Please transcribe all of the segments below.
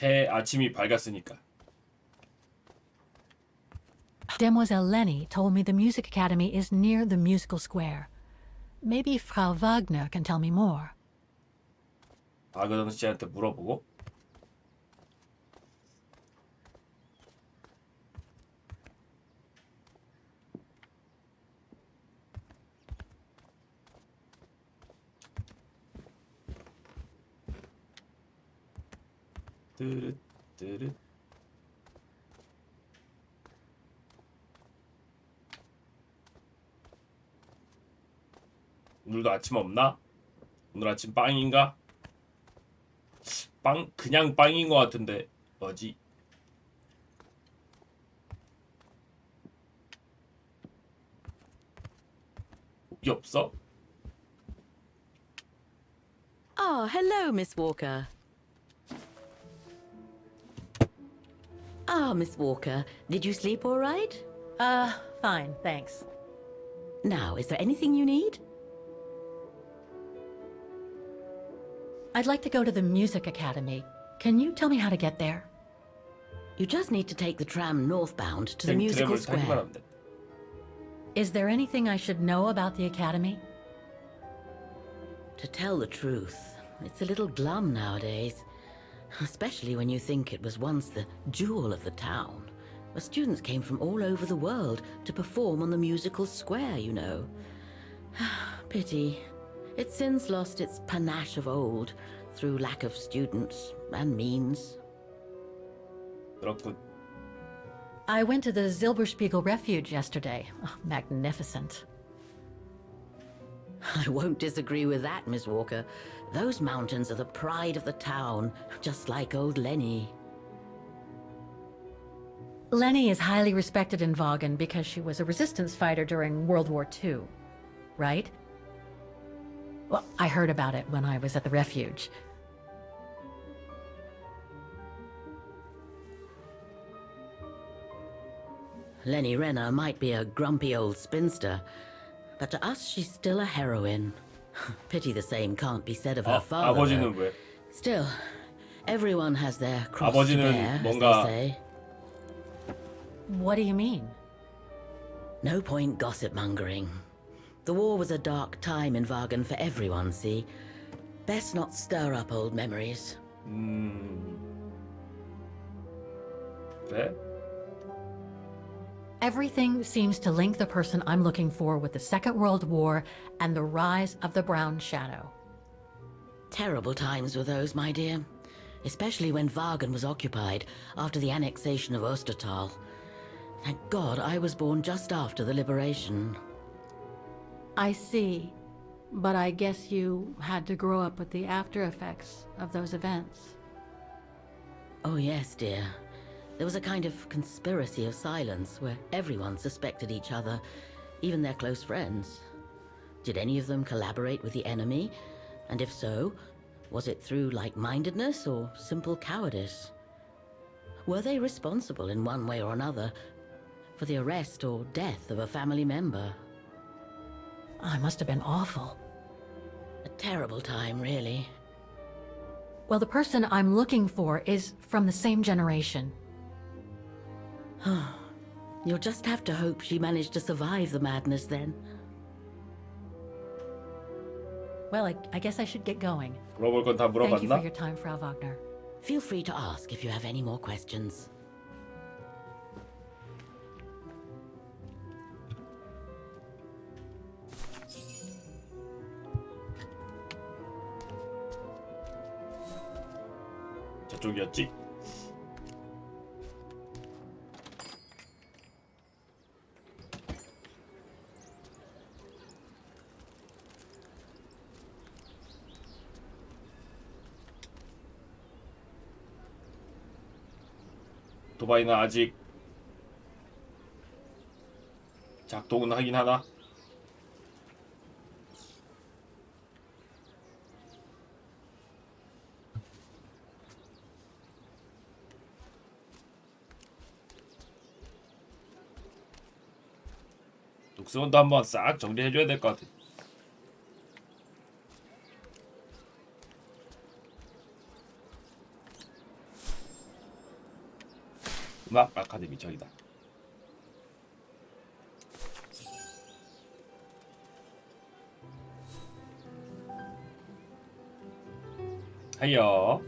새 아침이 밝았으니까. Demoiselle Lenny told me the music academy is near the musical square. Maybe Frau Wagner can tell me more. 아그던 씨한테 물어보고. 뜨르 뜨르. 오늘도 아침 없나? 오늘 아침 빵인가? 빵 그냥 빵인 것 같은데 뭐지? 고기 없어? Oh, hello, Miss Walker. Ah, Miss Walker, did you sleep all right? Fine, thanks. Now, is there anything you need? I'd like to go to the music academy. Can you tell me how to get there? You just need to take the tram northbound to the 트램을 musical 타기만 square. 하면 돼. Is there anything I should know about the academy? To tell the truth, it's a little glum nowadays. Especially when you think it was once the jewel of the town, where students came from all over the world to perform on the musical square, you know. Pity. It's since lost its panache of old through lack of students and means. 그렇군. I went to the Zilberspiegel Refuge yesterday. Oh, magnificent. I won't disagree with that, Miss Walker. Those mountains are the pride of the town, just like old Lenny. Lenny is highly respected in Vaughan because she was a resistance fighter during World War II, right? Well, I heard about it when I was at the refuge. Lenny Renner might be a grumpy old spinster, but to us she's still a heroine. Pity the same can't be said of her father. 아버지는 왜? Still, everyone has their cross to 아버지는 bear, as 뭔가- they say. What do you mean? No point gossip mongering. The war was a dark time in Vaughan for everyone, see? Best not stir up old memories. 그래? Everything seems to link the person I'm looking for with the Second World War and the rise of the Brown Shadow. Terrible times were those, my dear. Especially when Vaughan was occupied after the annexation of Ostertal. Thank God I was born just after the liberation. I see, but I guess you had to grow up with the after effects of those events. Oh yes, dear. There was a kind of conspiracy of silence where everyone suspected each other, even their close friends. Did any of them collaborate with the enemy? And if so, was it through like-mindedness or simple cowardice? Were they responsible in one way or another for the arrest or death of a family member? I must have been awful. A terrible time, really. Well, the person I'm looking for is from the same generation. You'll just have to hope she managed to survive the madness then. Well, I guess I should get going. 물어볼 건 다 Thank you for 물어봤나? your time, Frau Wagner. Feel free to ask if you have any more questions. 저쪽이었지? 도바이는 아직 작동은 하긴 하나? 독서원도 한번 싹 정리해줘야 될 것 같아. 음악 아카데미 저기다. 하여.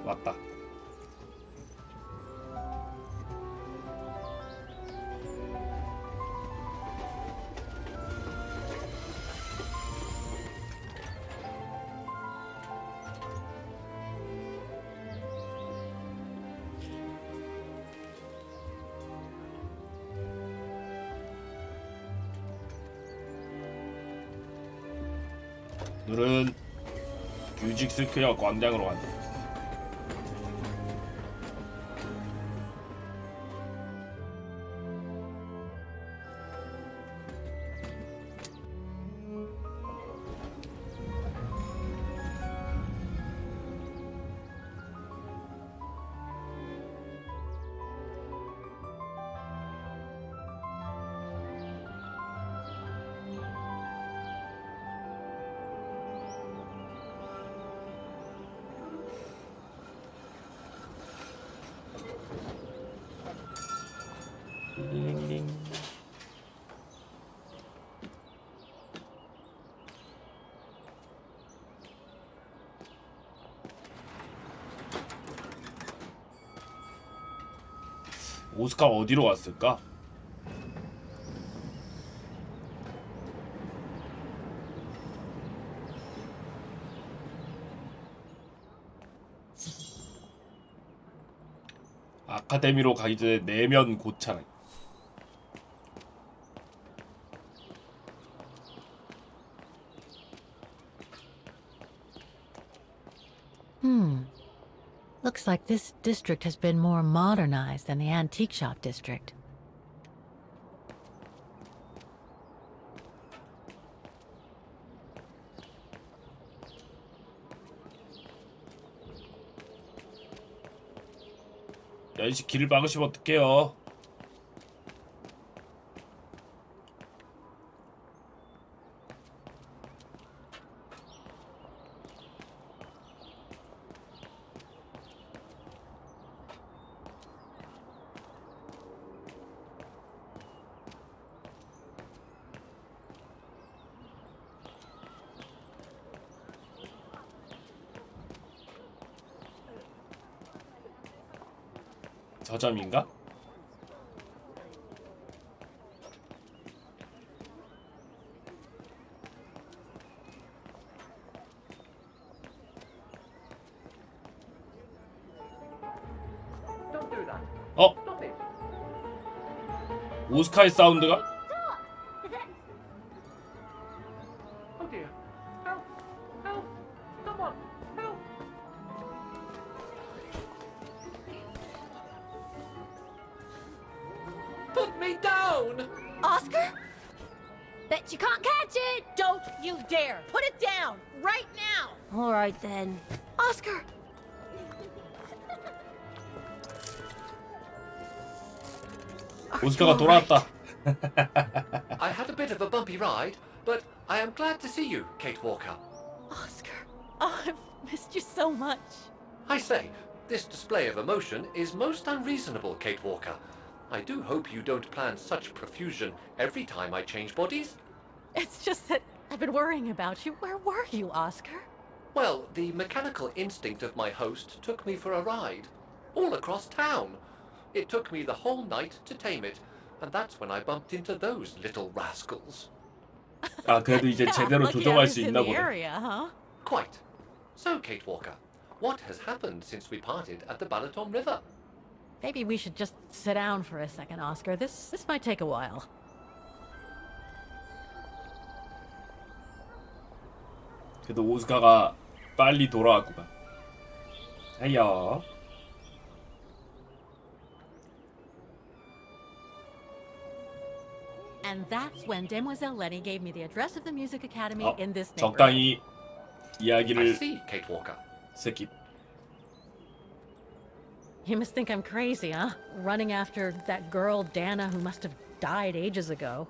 왔다. 눈은 규직스퀘어 광장으로 간다. 링링. 오스카 어디로 갔을까? 아카데미로 가기 전에 내면 고찰. Looks like this district has been more modernized than the antique shop district. 야, 이씨 길을 막으시면 어떡해요? 저점인가? 어? 오스카의 사운드가? Put me down! Oscar? Bet you can't catch it! Don't you dare! Put it down! Right now! Alright then. Oscar! 오스카가 돌아왔다. I had a bit of a bumpy ride, but I am glad to see you, Kate Walker. Oscar! Oh, I've missed you so much. I say, this display of emotion is most unreasonable, Kate Walker. I do hope you don't plan such profusion every time I change bodies. It's just that I've been worrying about you. Where were you, Oscar? Well, the mechanical instinct of my host took me for a ride, all across town. It took me the whole night to tame it, and that's when I bumped into those little rascals. 아, 그래도 이제 제대로 lucky I 조종할 was 수 in 있나 the 보네. area, huh? Quite. So, Kate Walker, what has happened since we parted at the Balaton River? Maybe we should just sit down for a second, Oscar. This might take a while. 그래도 오스카가 빨리 돌아왔구만. 하여. And that's when Demoiselle Letty gave me the address of the music academy 어, in this neighborhood. 적당히. I 이야기를 see, Kate Walker. 새끼. You must think I'm crazy, huh? Running after that girl, Dana, who must have died ages ago.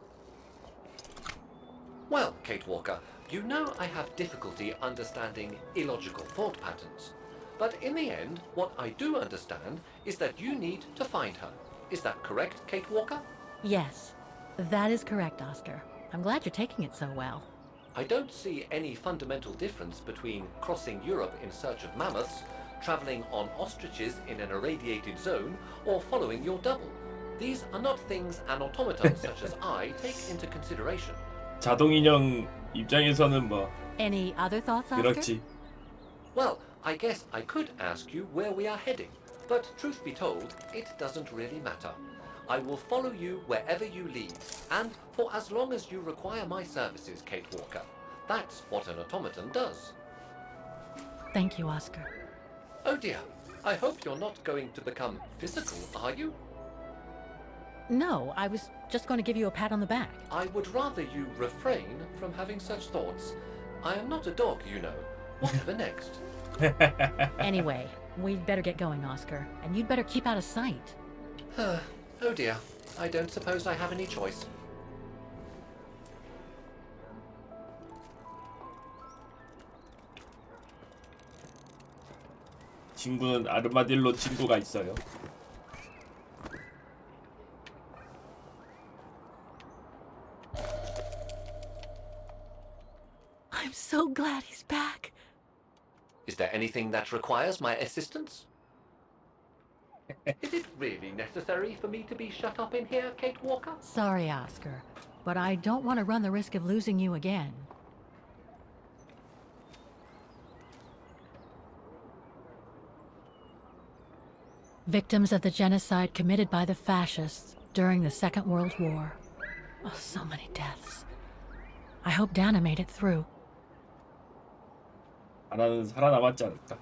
Well, Kate Walker, you know I have difficulty understanding illogical thought patterns. But in the end, what I do understand is that you need to find her. Is that correct, Kate Walker? Yes, that is correct, Oscar. I'm glad you're taking it so well. I don't see any fundamental difference between crossing Europe in search of mammoths, traveling on ostriches in an irradiated zone, or following your double. These are not things an automaton such as I take into consideration. 자동인형 입장에서는 뭐 Any other thoughts, Oscar? 그렇지. Well, I guess I could ask you where we are heading, but truth be told, it doesn't really matter. I will follow you wherever you lead, and for as long as you require my services, Kate Walker. That's what an automaton does. Thank you, Oscar. Oh dear, I hope you're not going to become physical, are you? No, I was just going to give you a pat on the back. I would rather you refrain from having such thoughts. I am not a dog, you know. Whatever next? Anyway, we'd better get going, Oscar, and you'd better keep out of sight. Oh dear, I don't suppose I have any choice. 친구는 아르마딜로 친구가 있어요. I'm so glad he's back. Is there anything that requires my assistance? Is it really necessary for me to be shut up in here, Kate Walker? Sorry, Oscar, but I don't want to run the risk of losing you again. Victims of the genocide committed by the fascists during the Second World War. Oh, so many deaths. I hope Dana made it through. 하나는 살아남았지 않을까?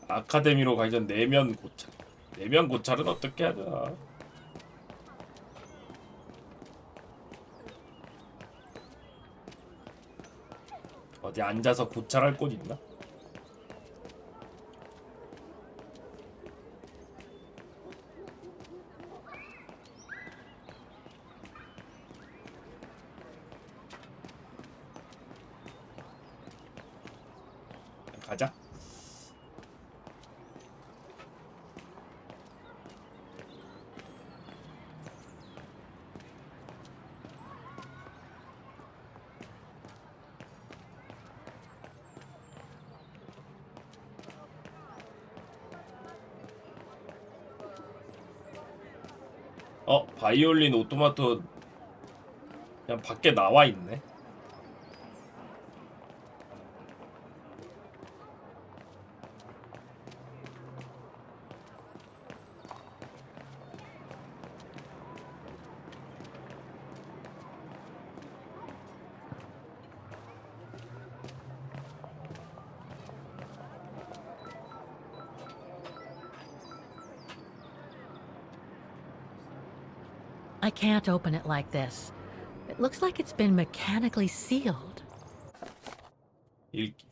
아카데미로 가기 전 내면 고찰. 내면 고찰은 어떻게 하냐? 어디 앉아서 고찰할 곳 있나? 가자. 바이올린 오토마토 그냥 밖에 나와 있네. I can't open it like this. It looks like it's been mechanically sealed. 읽기.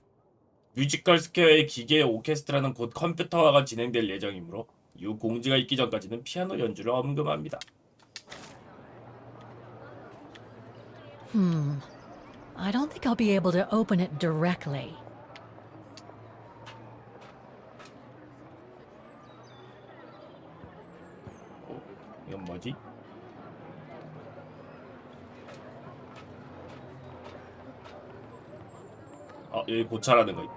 뮤지컬 스퀘어의 기계 오케스트라는 곧 컴퓨터화가 진행될 예정이므로 이후 공지가 있기 전까지는 피아노 연주를 엄금합니다. I don't think I'll be able to open it directly. 이건 뭐지? 여기 고찰하는 거 있다.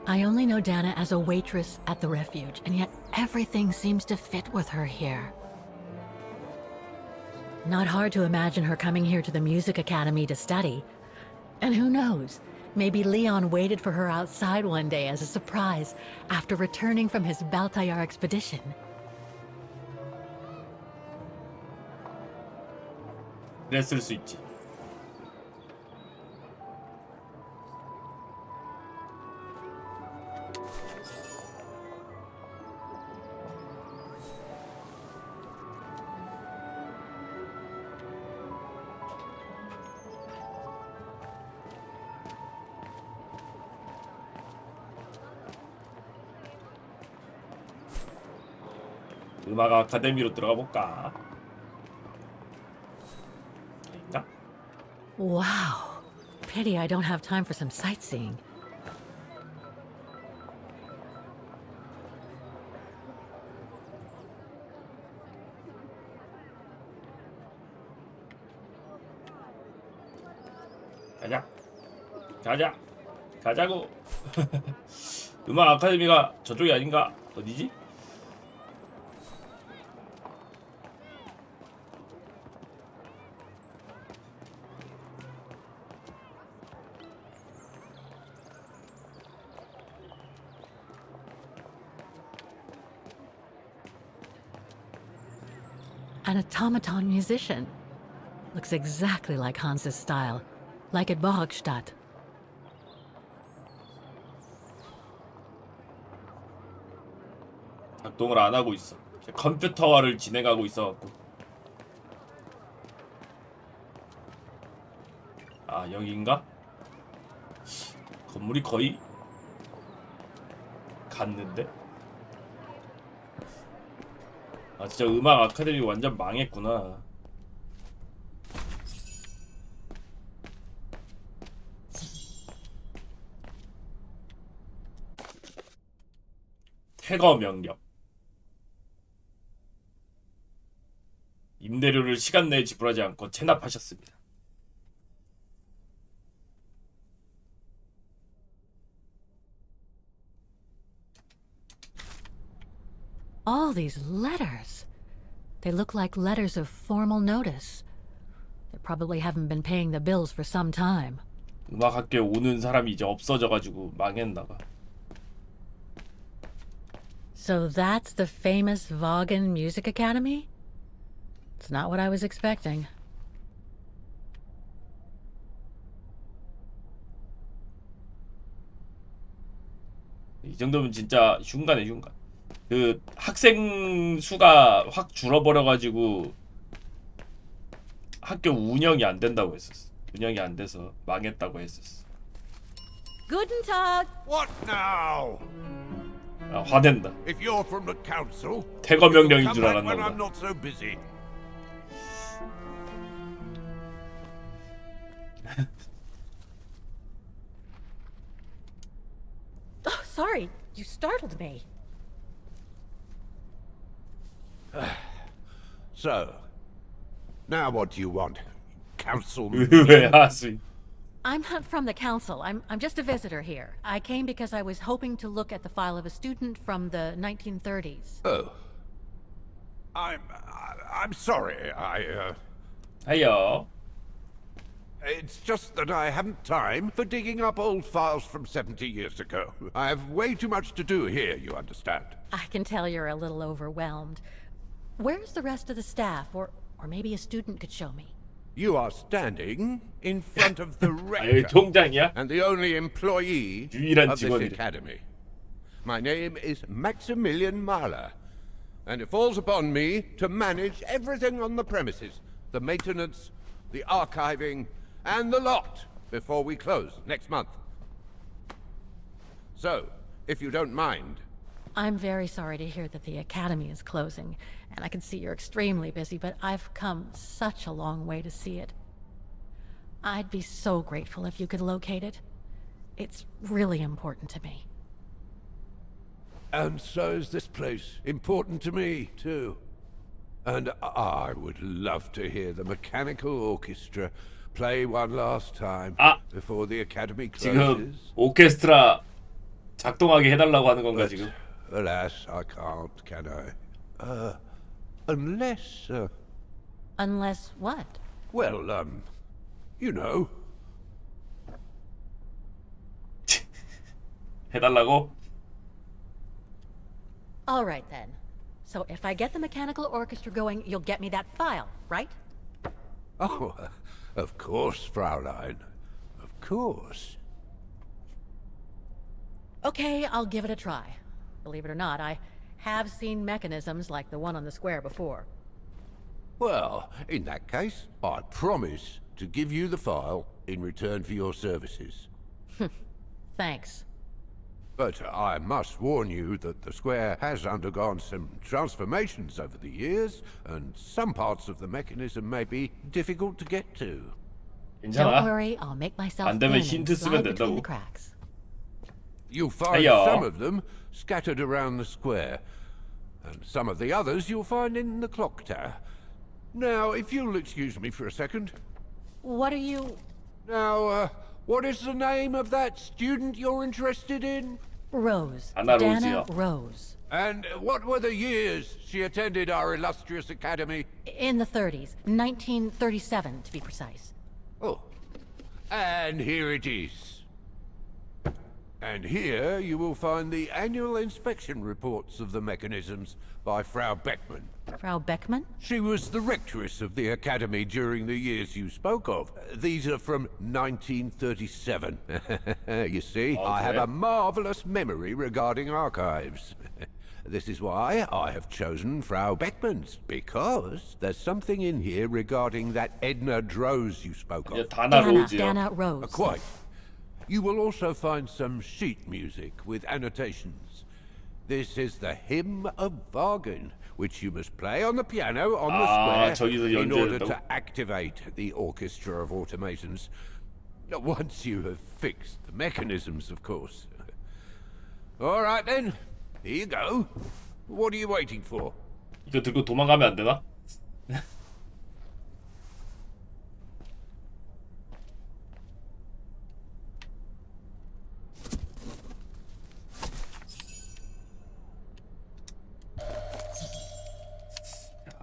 I only know Dana as a waitress at the refuge, and yet everything seems to fit with her here. Not hard to imagine her coming here to the music academy to study. And who knows, maybe Leon waited for her outside one day as a surprise after returning from his Baltayar expedition. 그랬을 수 있지. 음악 아카데미로 들어가 볼까? 있나? Wow. Pity I don't have time for some sightseeing. 가자. 가자. 가자고. 음악 아카데미가 저쪽이 아닌가? 어디지? An automaton musician. Looks exactly like Hans's style, like at Bohogstadt. 작동을 안 하고 있어. 컴퓨터화를 진행하고 있어갖고. 아 여기인가? 건물이 거의 갔는데? 아 진짜 음악 아카데미 완전 망했구나. 퇴거 명령. 임대료를 시간 내에 지불하지 않고 체납하셨습니다. All these letters. They look like letters of formal notice. They probably haven't been paying the bills for some time. 음악학교에 오는 사람이 이제 없어져가지고 망했나봐. So that's the famous Vaughan Music Academy? It's not what I was expecting. 이 정도면 진짜 흉가네 흉가. 그 학생 수가 확 줄어버려가지고 학교 운영이 안 된다고 했었어. 운영이 안 돼서 망했다고 했었어. Guten Tag. What now? 아, 화낸다. If you're from the council, 퇴거 명령인 come 줄 back 알았나 when I'm 보다. not so busy. Oh, sorry. You startled me. So, now what do you want? Council 왜 하수인? I'm not from the council. I'm just a visitor here. I came because I was hoping to look at the file of a student from the 1930s. Oh. I'm sorry. 하여. It's just that I haven't time for digging up old files from 70 years ago. I have way too much to do here, you understand. I can tell you're a little overwhelmed. Where's the rest of the staff? Or maybe a student could show me. You are standing in front of the 아, 여기 rector 통장이야? and the only employee 유일한 of this 직원이래. academy. My name is Maximilian Mahler, and it falls upon me to manage everything on the premises, the maintenance, the archiving, and the lot before we close next month. So, if you don't mind, I'm very sorry to hear that the academy is closing, and I can see you're extremely busy, but I've come such a long way to see it. I'd be so grateful if you could locate it. It's really important to me. and so is this place important to me, too. And I would love to hear the mechanical orchestra play one last time 아, before the academy 지금 closes. 오케스트라 작동하게 해달라고 하는 건가 But, 지금? alas, I can't, can I? Unless, Unless what? well, you know. 해달라고? All right then. So if I get the mechanical orchestra going, you'll get me that file, right? Oh, of course, Fraulein. Of course. Okay, I'll give it a try. Believe it or not, I have seen mechanisms like the one on the square before. Well, in that case, I promise to give you the file in return for your services. Thanks. But I must warn you that the square has undergone some transformations over the years, and some parts of the mechanism may be difficult to get to. Don't 괜찮아. worry, I'll make myself 안 thin 되면 and 힌트 쓰면 slide between 된다고. the cracks. You'll find Hiya. some of them scattered around the square, and some of the others you'll find in the clock tower. Now, if you'll excuse me for a second. What are you... Now, what is the name of that student you're interested in? Rose. Anna Dana Rose요. Rose. And what were the years she attended our illustrious academy? In the 30s. 1937, to be precise. Oh, and here it is. And here you will find the annual inspection reports of the mechanisms by Frau Beckmann. Frau Beckmann? She was the rectress of the academy during the years you spoke of. These are from 1937. You see, I have Okay. a marvelous memory regarding archives. This is why I have chosen Frau Beckmann's, because there's something in here regarding that Edna Droz you spoke 이제 of. 다나 로즈요. Dana Rose. Quite. You will also find some sheet music with annotations. This is the Hymn of Bargain, which you must play on the piano on the 저기서 square in order 연주해야 to activate the orchestra of automatons. Once you have fixed the mechanisms, of course. All right then, here you go. What are you waiting for? 이거 들고 도망가면 안 되나?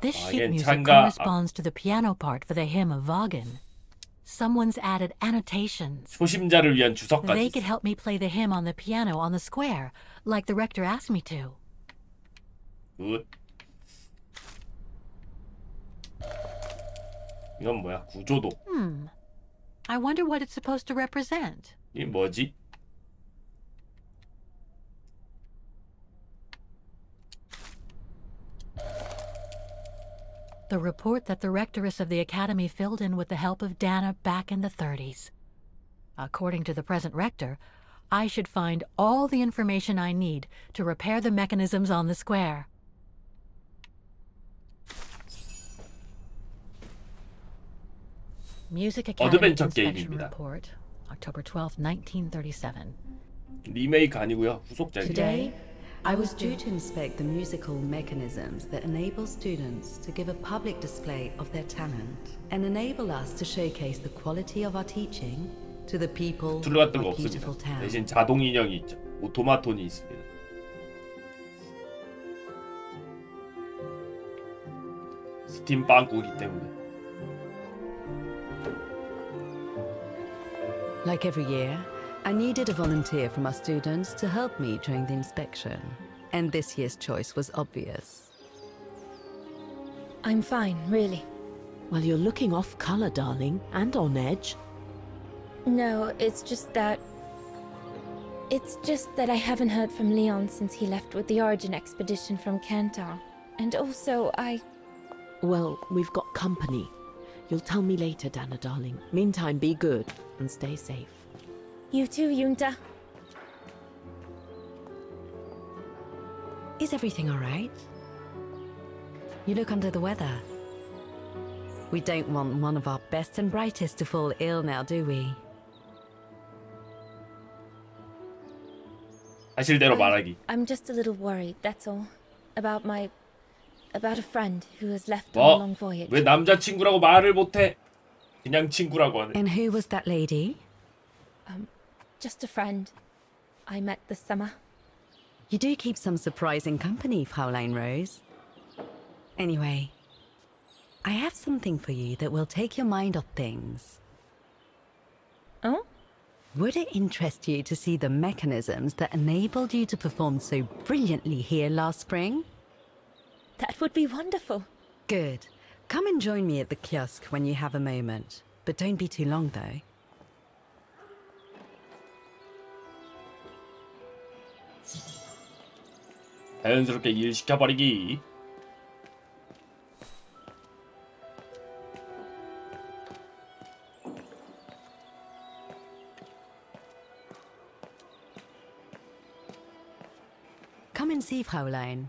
This sheet again, music 참가- corresponds to the piano part for the hymn of Wagen. Someone's added annotations. 초심자를 위한 They 주석까지. could help me play the hymn on the piano on the square, like the rector asked me to. 굿. 이건 뭐야? 구조도. I wonder what it's supposed to represent. 이 뭐지? The report that the rectoress of the academy filled in with the help of Dana back in the 30s. According to the present rector, I should find all the information I need to repair the mechanisms on the square. Music Academy 어드벤처 Inspection 게임입니다. Report, October 12, 1937. 리메이크 아니고요. 후속작이에요. Today, I was due to inspect the musical mechanisms that enable students to give a public display of their talent and enable us to showcase the quality of our teaching to the people 툴 of 같은 거 our 없습니다. beautiful town. 대신 자동 인형이 있죠. 오토마톤이 있습니다. 스팀 빵꾸기 때문에. Like every year, I needed a volunteer from our students to help me during the inspection, and this year's choice was obvious. I'm fine, really. Well, you're looking off colour, darling, and on edge. No, it's just that I haven't heard from Leon since he left with the Origin expedition from Kantar. And also, Well, we've got company. You'll tell me later, Dana, darling. Meantime, be good and stay safe. You too, Yunta. Is everything all right? You look under the weather. We don't want one of our best and brightest to fall ill now, do we? 사실대로 말하기. I'm just a little worried, that's all. About a friend who has left on a 뭐? long voyage. 왜 남자친구라고 말을 못해? 그냥 친구라고 하네. And who was that lady? Just a friend I met this summer. You do keep some surprising company, Fraulein Rose. Anyway, I have something for you that will take your mind off things. Oh? Would it interest you to see the mechanisms that enabled you to perform so brilliantly here last spring? That would be wonderful. Good. Come and join me at the kiosk when you have a moment. But don't be too long, though. 자연스럽게 일 시켜버리기. Come and see, Fräulein.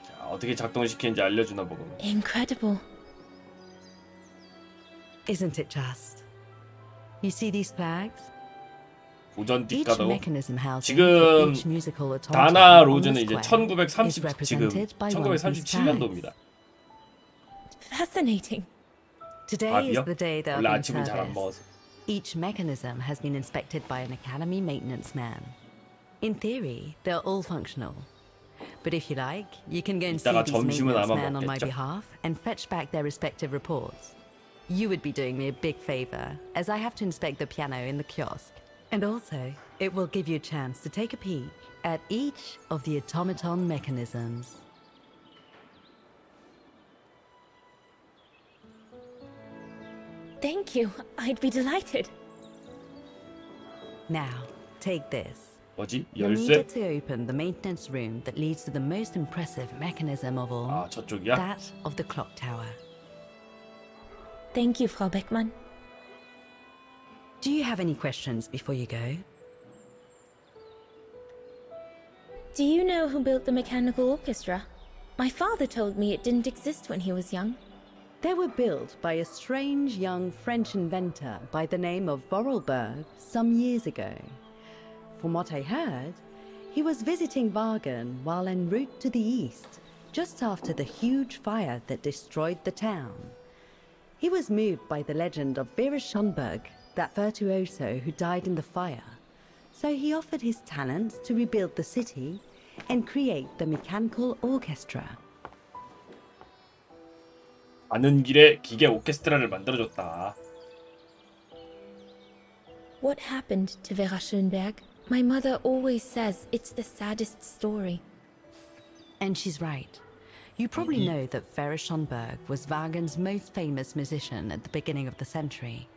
자, 어떻게 작동시키는지 알려주나 보군. Incredible. Isn't it just? You see these flags? 고전 Each 띠까다고. mechanism housing 지금 for each musical automaton 다나 on the 로즈는 이제 square is 1930 지금 represented by one of these flags. 1937년도입니다. Fascinating. Today is 밥이요? the day they'll 원래 be in 아침은 잘 안 service. 먹어서. Each mechanism has been inspected by an academy maintenance man. In theory, they're all functional. But if you like, you can go and see 이따가 these 점심은 maintenance 아마 men on my 먹겠죠? behalf and fetch back their respective reports. You would be doing me a big favor, as I have to inspect the piano in the kiosk. And also, it will give you a chance to take a peek at each of the automaton mechanisms. Thank you. I'd be delighted. Now, take this. 뭐지? You'll need 열쇠? it to open the maintenance room that leads to the most impressive mechanism of all, 아, 저쪽이야? that of the clock tower. Thank you, Frau Beckmann. Do you have any questions before you go? Do you know who built the mechanical orchestra? My father told me it didn't exist when he was young. They were built by a strange young French inventor by the name of Vorarlberg some years ago. From what I heard, he was visiting Wagen while en route to the east, just after the huge fire that destroyed the town. He was moved by the legend of Vera Schönberg, that virtuoso who died in the fire. So he offered his talents to rebuild the city and create the mechanical orchestra. 가는 길에 기계 오케스트라를 만들어줬다. What happened to Vera Schönberg? My mother always says it's the saddest story. And she's right. You probably know that Vera Schönberg was Wagen's most famous musician at the beginning of the century.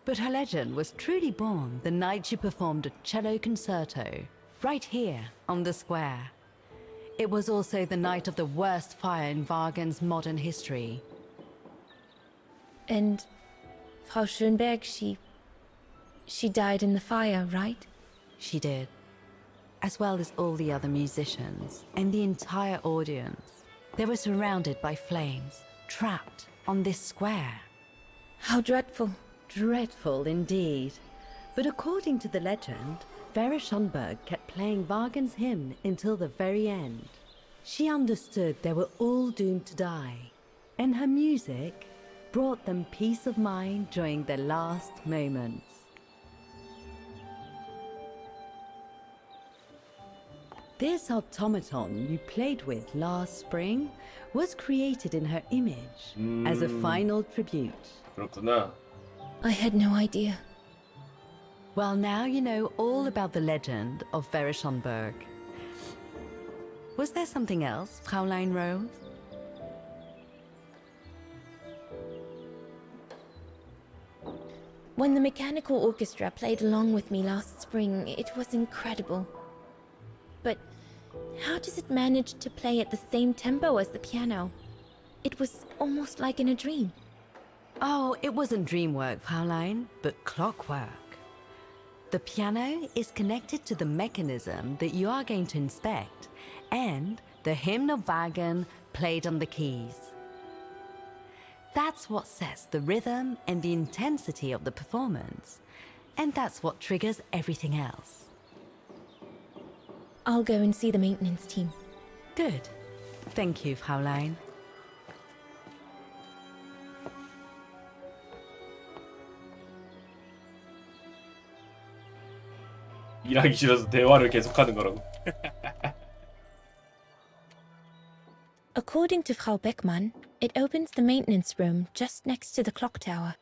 But her legend was truly born the night she performed a cello concerto, right here on the square. It was also the night of the worst fire in Wagen's modern history. And Frau Schönberg, she died in the fire, right? She did, as well as all the other musicians and the entire audience. They were surrounded by flames, trapped on this square. How dreadful. Dreadful indeed. But according to the legend, Vera Schönberg kept playing Wagen's hymn until the very end. She understood they were all doomed to die, and her music brought them peace of mind during their last moments. This automaton you played with last spring was created in her image as a final tribute. 그렇구나. I had no idea. Well, now you know all about the legend of Vera Schönberg. Was there something else, Fräulein Rose? When the mechanical orchestra played along with me last spring, it was incredible. But how does it manage to play at the same tempo as the piano? It was almost like in a dream. Oh, it wasn't dream work, Fräulein, but clockwork. The piano is connected to the mechanism that you are going to inspect, and the hymn of Wagen played on the keys. That's what sets the rhythm and the intensity of the performance, and that's what triggers everything else. I'll go and see the maintenance team. Good. Thank you, Fräulein. 일하기 싫어서 대화를 계속하는 거라고. According to Frau Beckmann, it opens the maintenance room just next to the clock tower.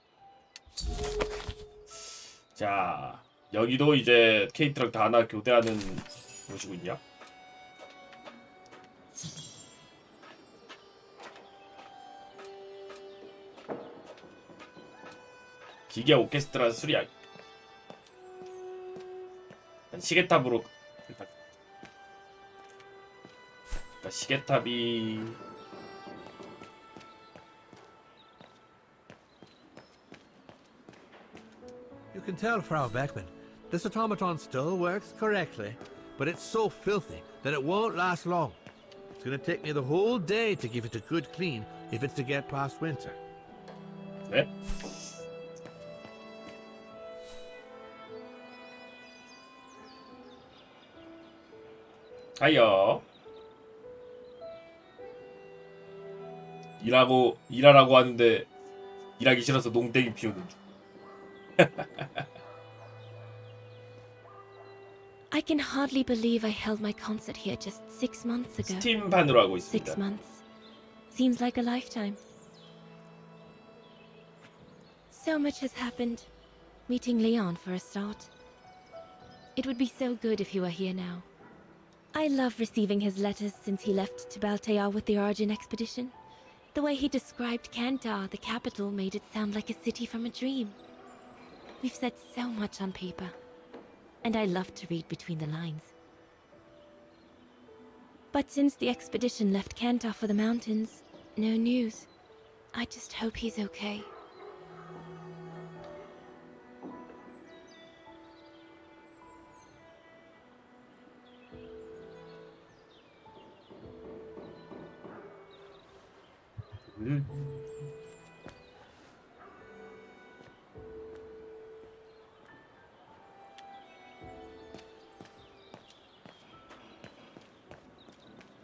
자, 여기도 이제 케이트랑 다나 교대하는 곳이군요. 기계 오케스트라 수리하기. 시계탑으로 일단 시계탑이 can tell, Frau Beckman, this automaton still works correctly, but it's so filthy that it won't last long. It's gonna take me the whole day to give it a good clean if it's to get past winter. 네? 하여 일하라고 하는데 일하기 싫어서 농땡이 피우는 중. I can hardly believe I held my concert here just 6 months ago. 스팀판으로 하고 6 있습니다. months. Seems like a lifetime. So much has happened. Meeting Leon for a start. It would be so good if he were here now. I love receiving his letters since he left to Baltear with the Origin expedition. The way he described Kantar, the capital, made it sound like a city from a dream. We've said so much on paper, and I love to read between the lines. But since the expedition left Kantar for the mountains, no news. I just hope he's okay.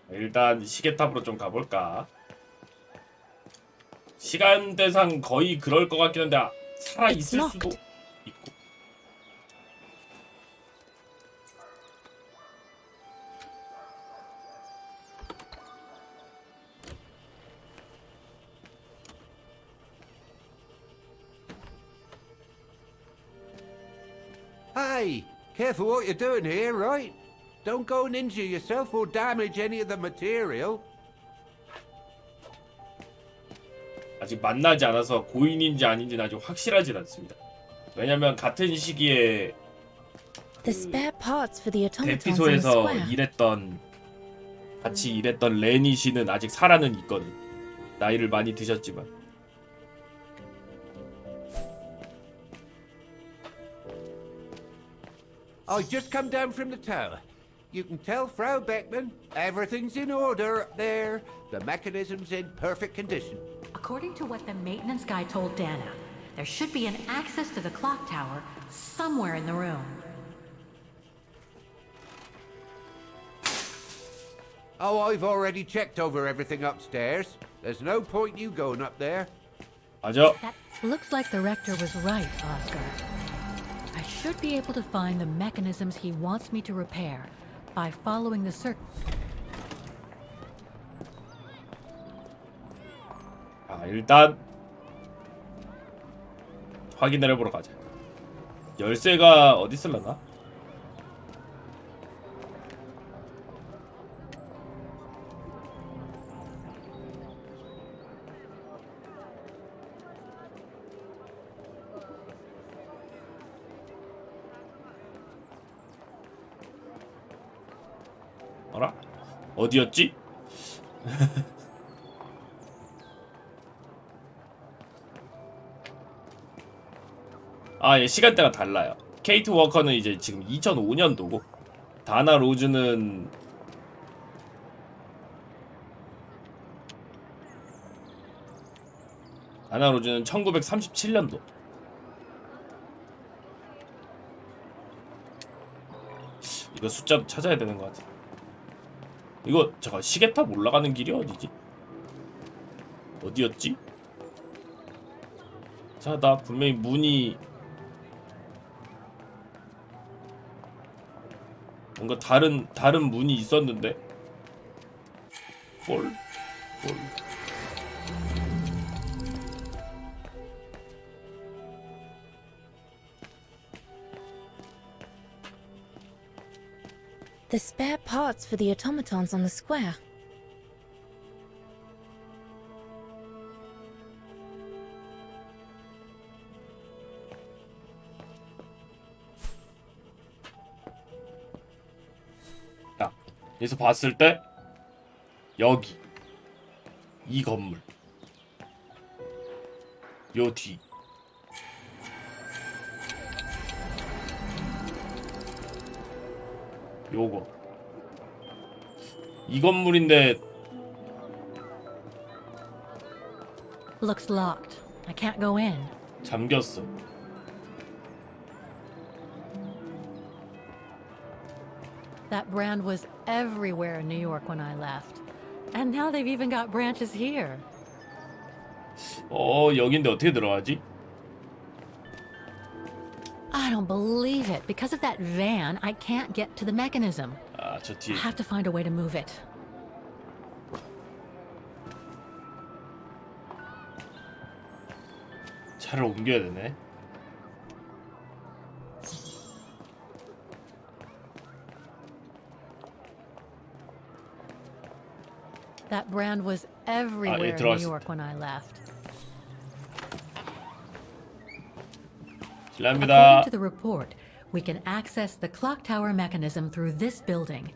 일단 시계탑으로 좀 가볼까. 시간대상 거의 그럴 것 같긴 한데 살아 있을 수도 있고. Hey, careful what you're doing here, right? Don't go and injure yourself or damage any of the material. 아직 만나지 않아서 고인인지 아닌지는 아직 확실하진 않습니다. 왜냐면 같은 시기에 The spare parts for the automatons on the 대피소에서 square. 같이 일했던 레니 씨는 아직 살아는 있거든. 나이를 많이 드셨지만. I just come down from the tower. You can tell Frau Beckman everything's in order up there. The mechanism's in perfect condition. According to what the maintenance guy told Dana, there should be an access to the clock tower somewhere in the room. Oh, I've already checked over everything upstairs. There's no point you going up there. 맞아. That looks like the rector was right, Oscar. I should be able to find the mechanisms he wants me to repair by following the circle. 일단 확인을 해보러 가자. 열쇠가 어디 있을라나? 어라? 어디였지? 예, 시간대가 달라요. 케이트 워커는 이제 지금 2005년도고 다나 로즈는 다나 로즈는 1937년도. 이거 숫자도 찾아야 되는 것 같아. 이거 잠깐 시계탑 올라가는 길이 어디지? 어디였지? 자, 나 분명히 문이 뭔가 다른 문이 있었는데. 볼. The spare parts for the automatons on the square. 야, 여기서 봤을 때 여기 이 건물 요 뒤 요거 이 건물인데 Looks locked. I can't go in. 잠겼어. That brand was everywhere in New York when I left. And now they've even got branches here. 여긴데 어떻게 들어가지? I don't believe it. Because of that van, I can't get to the mechanism. 아, 저 뒤에. I have to find a way to move it. 차를 옮겨야 되네. That brand was everywhere in New 들어갔어. York when I left. 실례합니다. According to the report, we can access the clock tower mechanism through this building,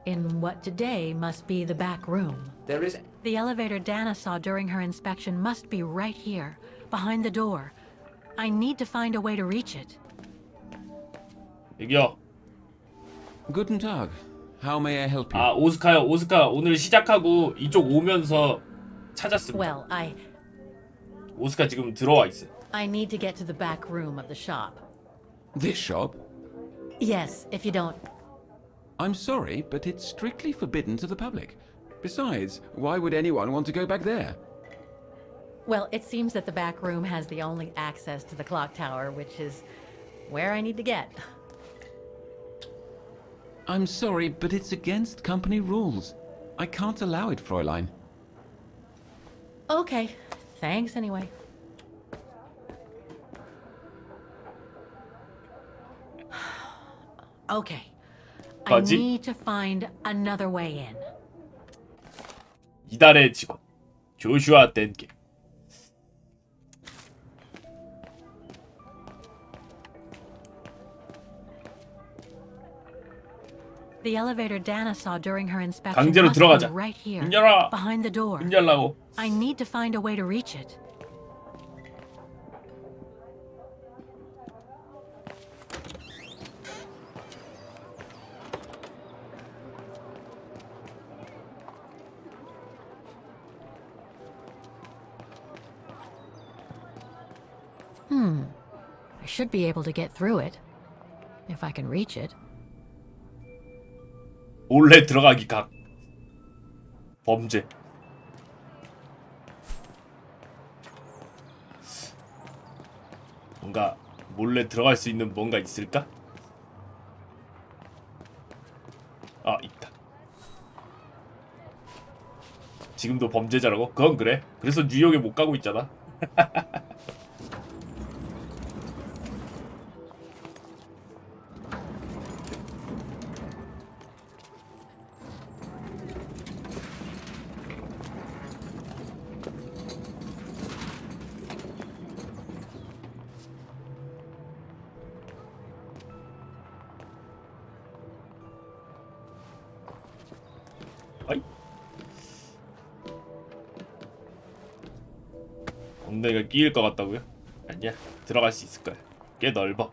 in what today must be the back room. There is... The elevator Dana saw during her inspection must be right here, behind the door. I need to find a way to reach it. 여기요. Guten Tag. How may I help you? 아, 오스카요. 오스카 오늘 시작하고 이쪽 오면서 찾았습니다. Well, 오스카 지금 들어와 있어요. I need to get to the back room of the shop. This shop? Yes, if you don't... I'm sorry, but it's strictly forbidden to the public. Besides, why would anyone want to go back there? Well, it seems that the back room has the only access to the clock tower, which is where I need to get. I'm sorry, but it's against company rules. I can't allow it, Fräulein. Okay, thanks anyway. Okay, I 뭐지? need to find another way in. 이달의 직원 조슈아 댄게. The elevator Dana saw during her inspection 강제로 must 들어가자. be right here, 문 열어. behind the door. 문 열라고. I need to find a way to reach it. I should be able to get through it, if I can reach it. 몰래 들어가기 각. 범죄. 뭔가 몰래 들어갈 수 있는 뭔가 있을까? 아, 있다. 지금도 범죄자라고? 그건 그래. 그래서 뉴욕에 못 가고 있잖아. 어이? 엉덩이가 끼일 것 같다고요? 아니야, 들어갈 수 있을 거야. 꽤 넓어.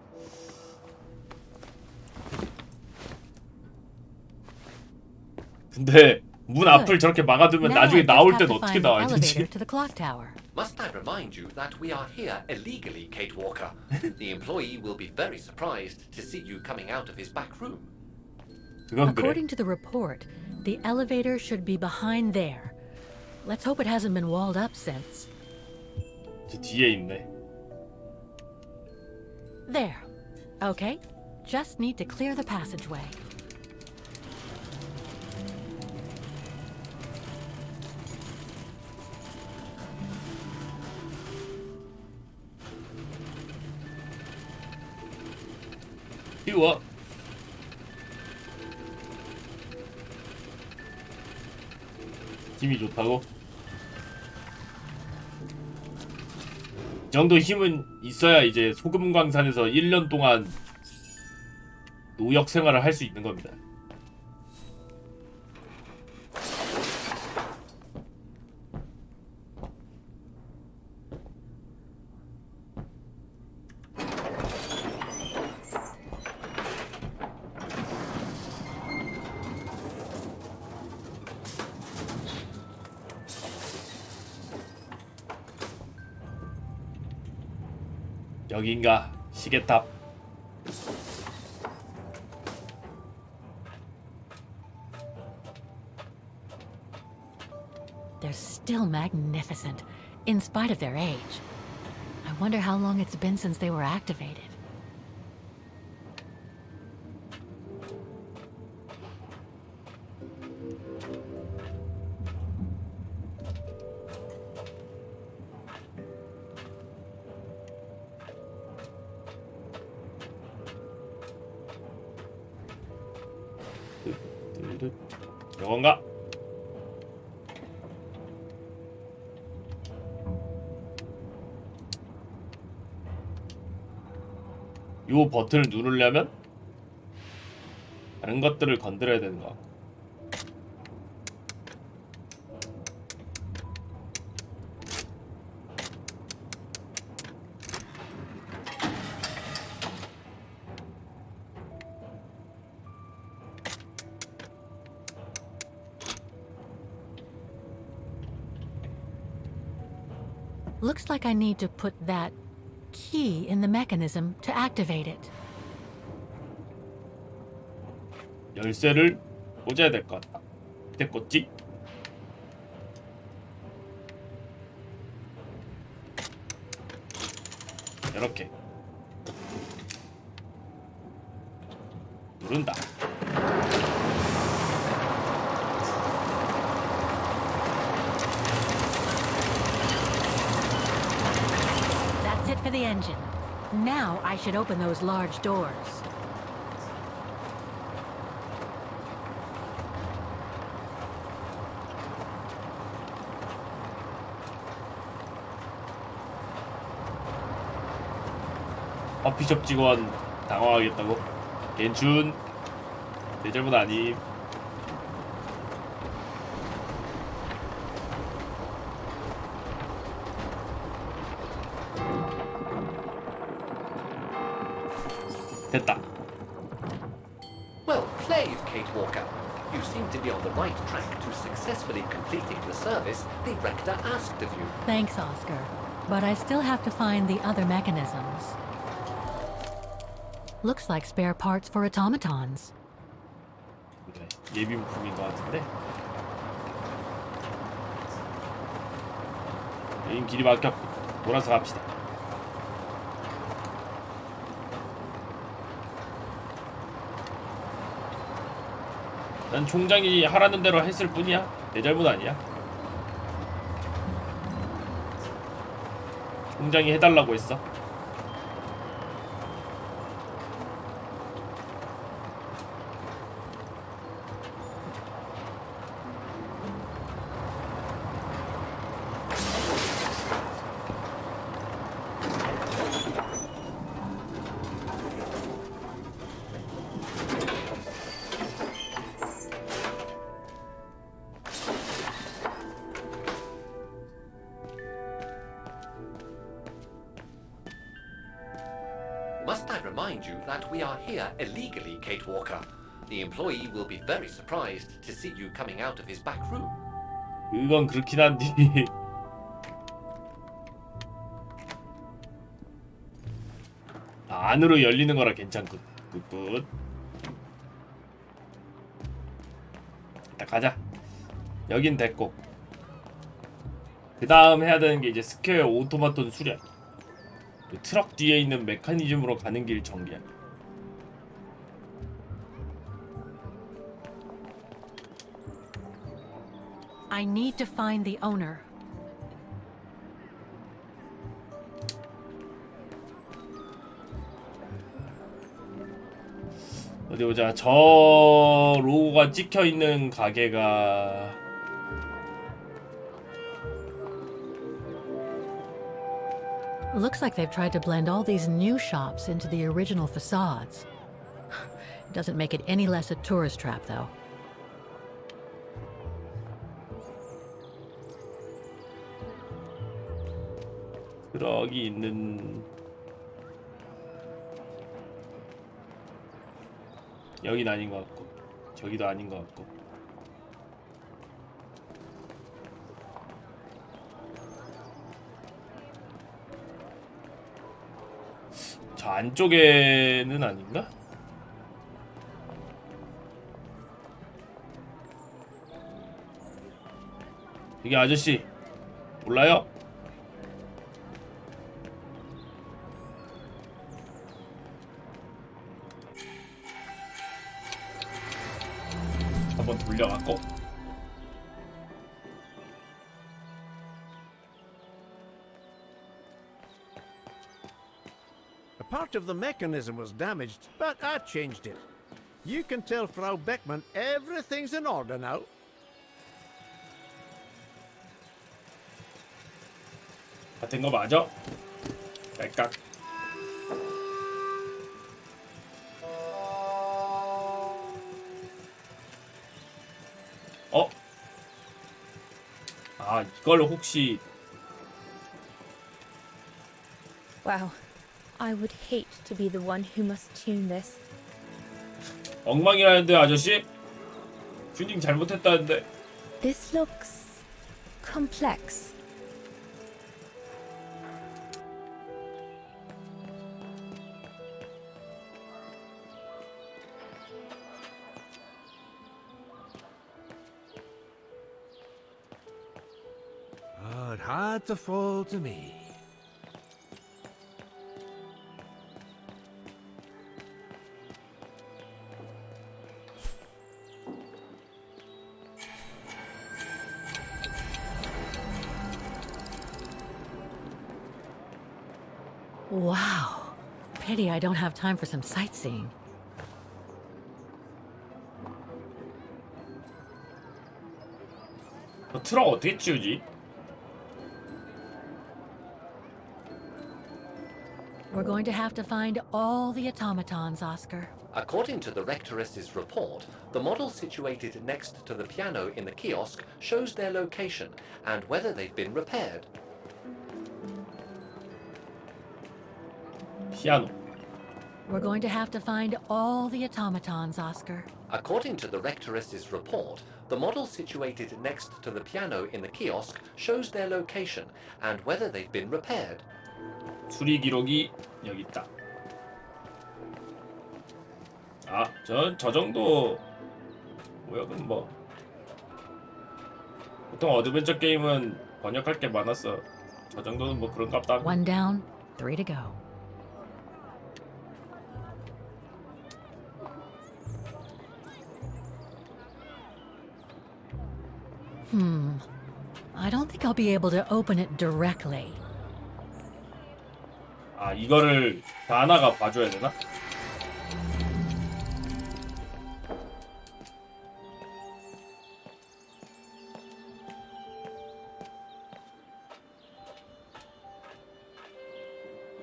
근데 문 앞을 저렇게 막아두면 Now I 나중에 just 나올 have 땐 to 어떻게 find the 나와야 elevator 되지? to the clock tower. Must I remind you that we are here illegally, Kate Walker? The employee will be very surprised to see you coming out of his back room. 그건 그래. According to the report, the elevator should be behind there. Let's hope it hasn't been walled up since. 저 뒤에 있네. There. Okay. Just need to clear the passageway. 띄워. 힘이 좋다고? 이 정도 힘은 있어야 이제 소금광산에서 1년 동안 노역 생활을 할 수 있는 겁니다. 여긴가? 시계탑. They're still magnificent, in spite of their age. I wonder how long it's been since they were activated. 이건가? 요 버튼을 누르려면 다른 것들을 건드려야 되는 것 같고. Looks like I need to put that key in the mechanism to activate it. 열쇠를 꽂아야 될 것 같다. 어때 꽂지? 이렇게 누른다. That's it for the engine. Now I should open those large doors. 커피숍 직원 당황하겠다고? 괜춘 내 잘못 아님. 됐다. Well played, Kate Walker. You seem to be on the right track to successfully completing the service the rector asked of you. Thanks, Oscar. But I still have to find the other mechanisms. Looks like spare parts for automatons. 그래, 예비 부품인 것 같은데. 여긴 길이 막혔고 돌아서 갑시다. 난 총장이 하라는 대로 했을 뿐이야. 내 잘못 아니야. 총장이 해달라고 했어. Must I remind you that we are here illegally, Kate Walker? The employee will be very surprised to see you coming out of his back room. 그건 그렇긴 한데. 안으로 열리는 거라 괜찮군. 굿굿. 일단 가자. 여긴 됐고. 그 다음 해야 되는 게 이제 스퀘어 오토마톤 수리야. 그 트럭 뒤에 있는 메커니즘으로 가는 길 정리야. I need to find the owner. 어디 보자. 저 로고가 찍혀 있는 가게가 Looks like they've tried to blend all these new shops into the original facades. Doesn't make it any less a tourist trap, though. 트럭이 있는 여긴 아닌 것 같고 저기도 아닌 것 같고. 저 안쪽에는 아닌가? 이게 아저씨 몰라요? 한번 돌려갖고 A part of the mechanism was damaged, but I changed it. You can tell Frau Beckman everything's in order now. 같은 거 맞아? 깔깍. 어? 아, 이걸 혹시 Wow. I would hate to be the one who must tune this. 엉망이라는데 아저씨? 튜닝 잘못했다는데. This looks complex. Oh, it had to fall to me. Wow. Pity I don't have time for some sightseeing. 저 트럭 어떻게 치우지? We're going to have to find all the automatons, Oscar. According to the Rectoress's report, the model situated next to the piano in the kiosk shows their location and whether they've been repaired. 피아노. We're going to have to find all the automatons, Oscar. According to the Rectoress's report, the model situated next to the piano in the kiosk shows their location and whether they've been repaired. 수리 기록이 여기 있다. 아, 저 정도 뭐야건 뭐 보통 어드벤처 게임은 번역할 게 많았어. 저 정도는 뭐 그런갑다. One down, 3 to go. I don't think I'll be able to open it directly. 아, 이거를 다나가 봐줘야 되나?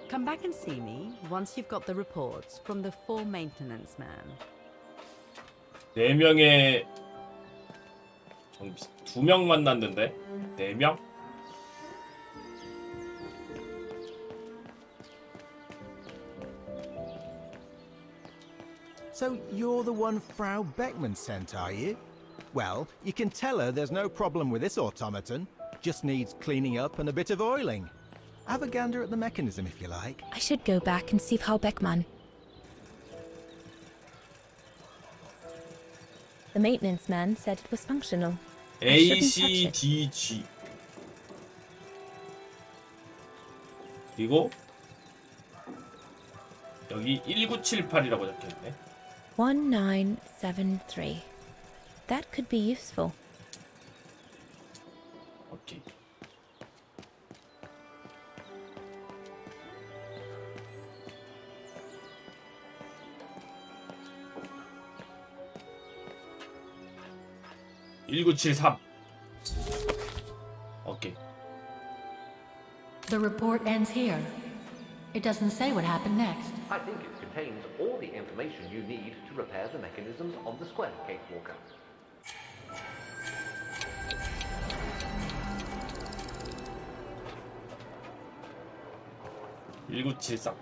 Come back and see me once you've got the reports from the 4 maintenance man. 4명의 2명 만났는데 4명? So you're the one Frau Beckman sent, are you? Well, you can tell her there's no problem with this automaton. Just needs cleaning up and a bit of oiling. Have a gander at the mechanism if you like. I should go back and see Frau Beckman. The maintenance man said it was functional. A, C, D, G. 그리고 여기 1978이라고 적혀있네. 1973. That could be useful. 오케이. (1973) 오케이. The report ends here. It doesn't say what happened next. I think it contains all the information you need to repair the mechanisms on the square, Kate Walker. (1973)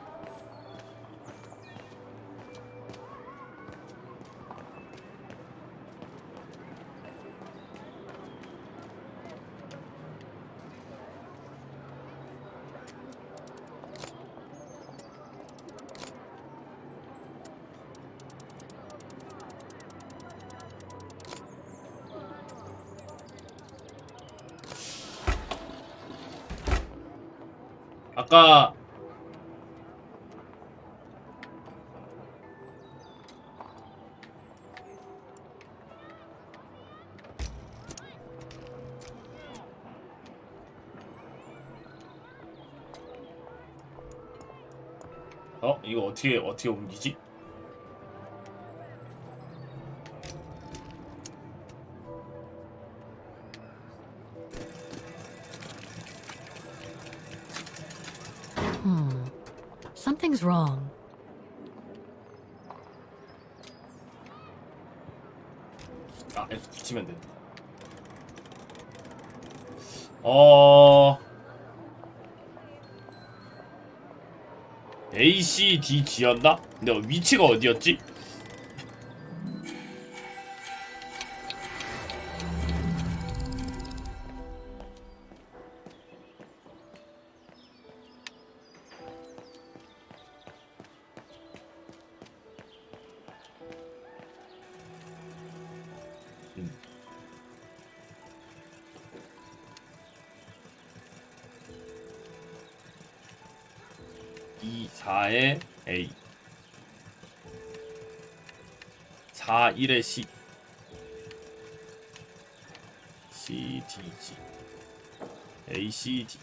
아까 이거 어떻게 옮기지? Something's wrong. F 붙이면 돼. A, C, D, G였나? 근데 위치가 어디였지? 이 4에 A 4, 1에 C C, D, G A, C, D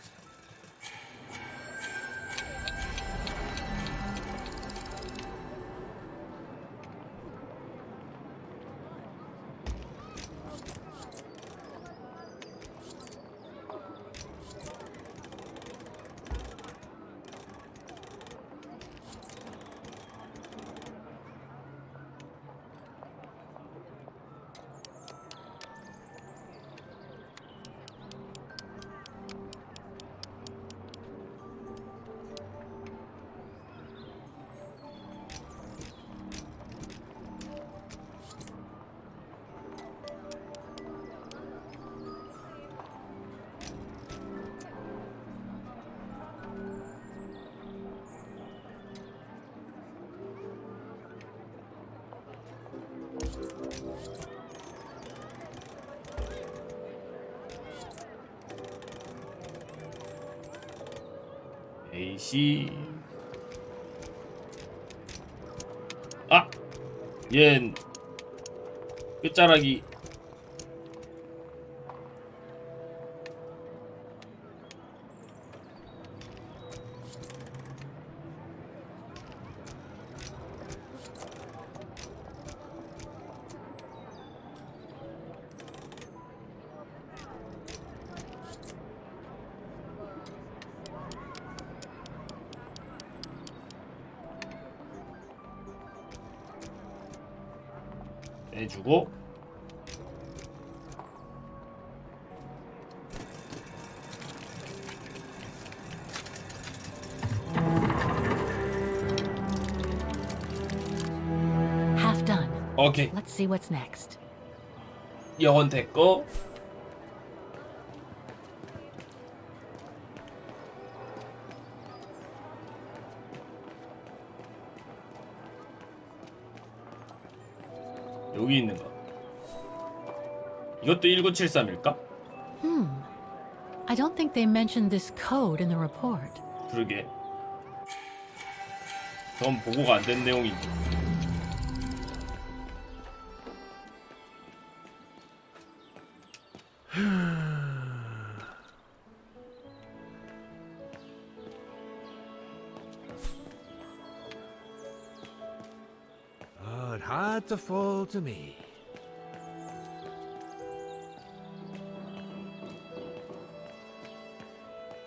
AC 얜 끝자락이 해주고 Half done. 오케이 Let's see what's next. 영원 됐고 여기 있는 거 이것도 1973일까? I don't think they mentioned this code in the report. 그러게 전 보고가 안 된 내용인데 Oh, it had to fall to me.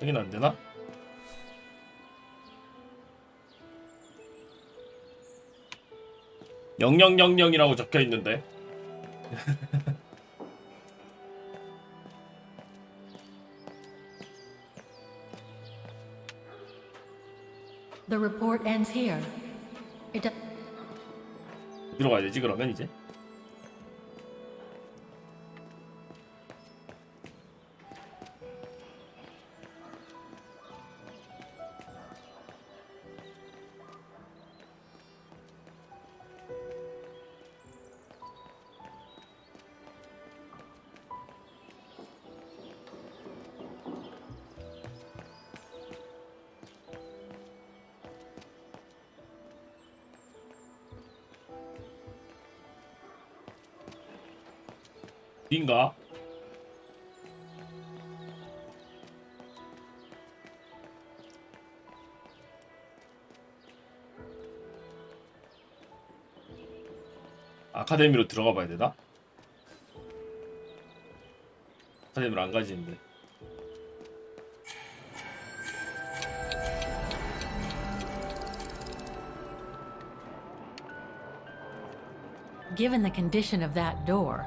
여긴 안 되나? (0000이라고) 적혀 있는데 The report ends here. It does. 어디로 가야 되지 그러면 이제? 어딘가? 아카데미로 들어가 봐야 되나? 아카데미로 안 가지는데. Given the condition of that door,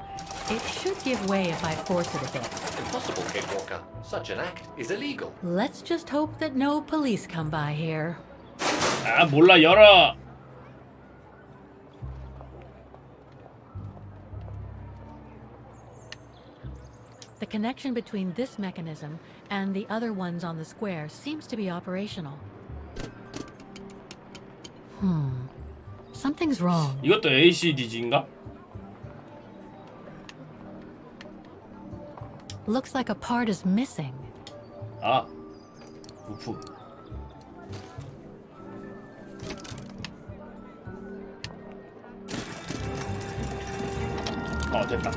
it should give way if I force it a bit. Impossible, Kate Walker. Such an act is illegal. Let's just hope that no police come by here. 아 몰라 열어. The connection between this mechanism and the other ones on the square seems to be operational. Something's wrong. 이것도 ACDG인가? Looks like a part is missing. 아 부품. 됐다.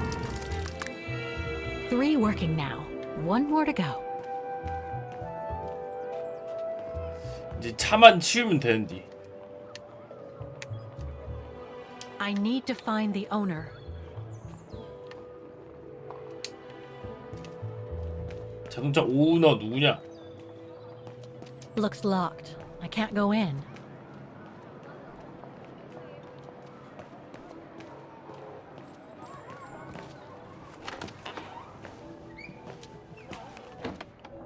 3 working now. 1 more to go. 이제 차만 치우면 되는데. I need to find the owner. 자동차 오너 누구냐? Looks locked. I can't go in.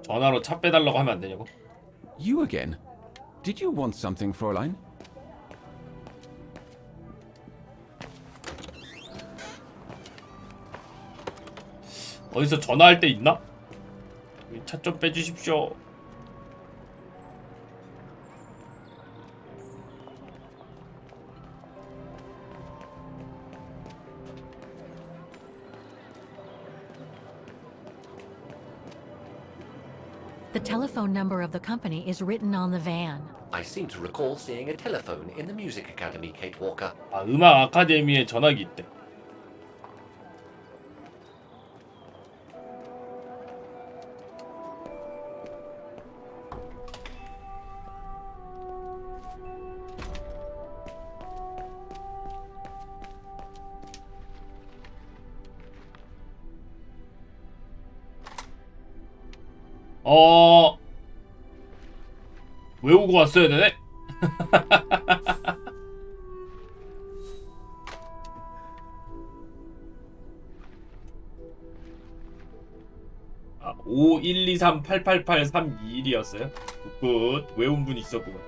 전화로 차 빼달라고 하면 안 되냐고? You again? Did you want something, Fräulein? 어디서 전화할 때 있나? 차 좀 빼주십시오. The telephone number of the company is written on the van. I seem to recall seeing a telephone in the Music Academy, Kate Walker. 아 음악 아카데미에 전화기 있대. 외우고 왔어야 되네? 아, 5123888321이었어요? 굿, 외운 분 있었구만.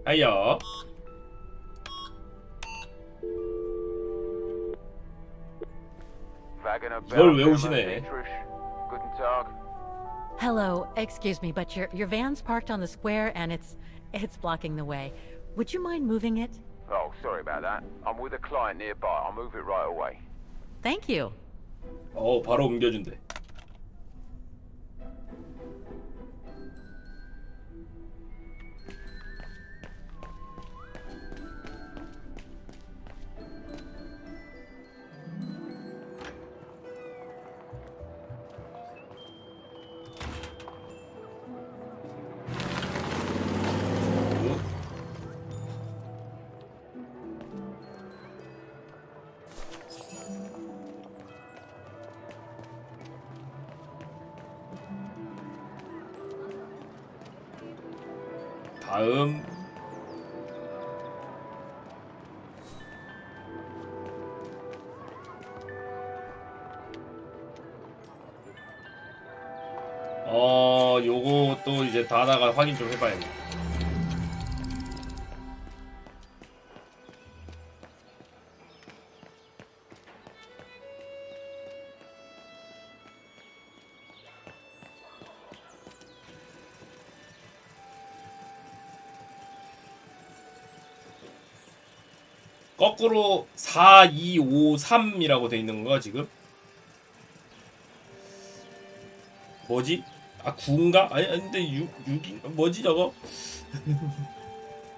하여. 이걸 외우시네. Hello, excuse me, but your van's parked on the square and it's blocking the way. Would you mind moving it? Oh, sorry about that. I'm with a client nearby. I'll move it right away. Thank you. 바로 옮겨준대. 다음 요거 또 이제 다다가 확인 좀 해봐야겠다. 거꾸로 4253이라고 돼 있는 건가 지금? 뭐지? 아 9인가? 아니 근데 6인가? 뭐지 저거?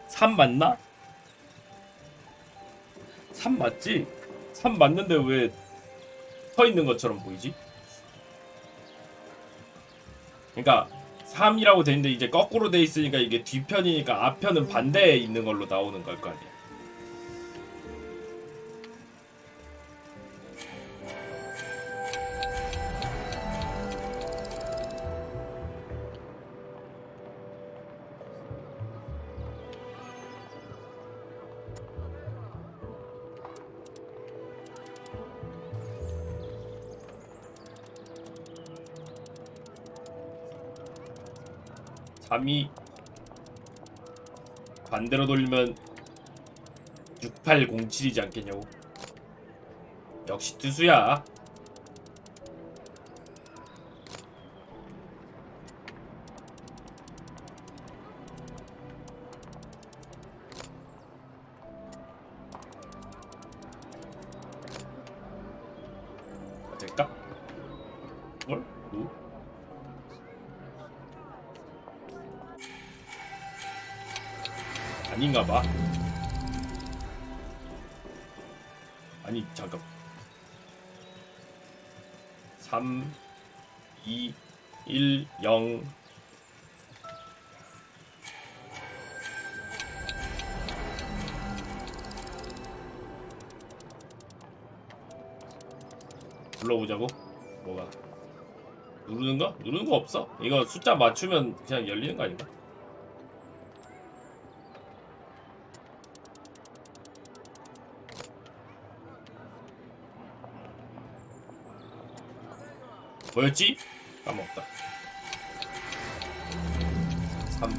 3 맞나? 3 맞지? 3 맞는데 왜 서 있는 것처럼 보이지? 그러니까 3이라고 돼 있는데 이제 거꾸로 돼 있으니까 이게 뒤편이니까 앞편은 반대에 있는 걸로 나오는 걸 거 아니야. 삼이 반대로 돌리면 6807이지 않겠냐고. 역시 투수야. 맞을까? 뭘? 뭐? 아닌가봐. 아니 잠깐. 3 2 1 0 불러보자고? 뭐가? 누르는 거? 누르는 거 없어. 이거 숫자 맞추면 그냥 열리는 거 아닌가? 뭐였지? 까먹었다. 3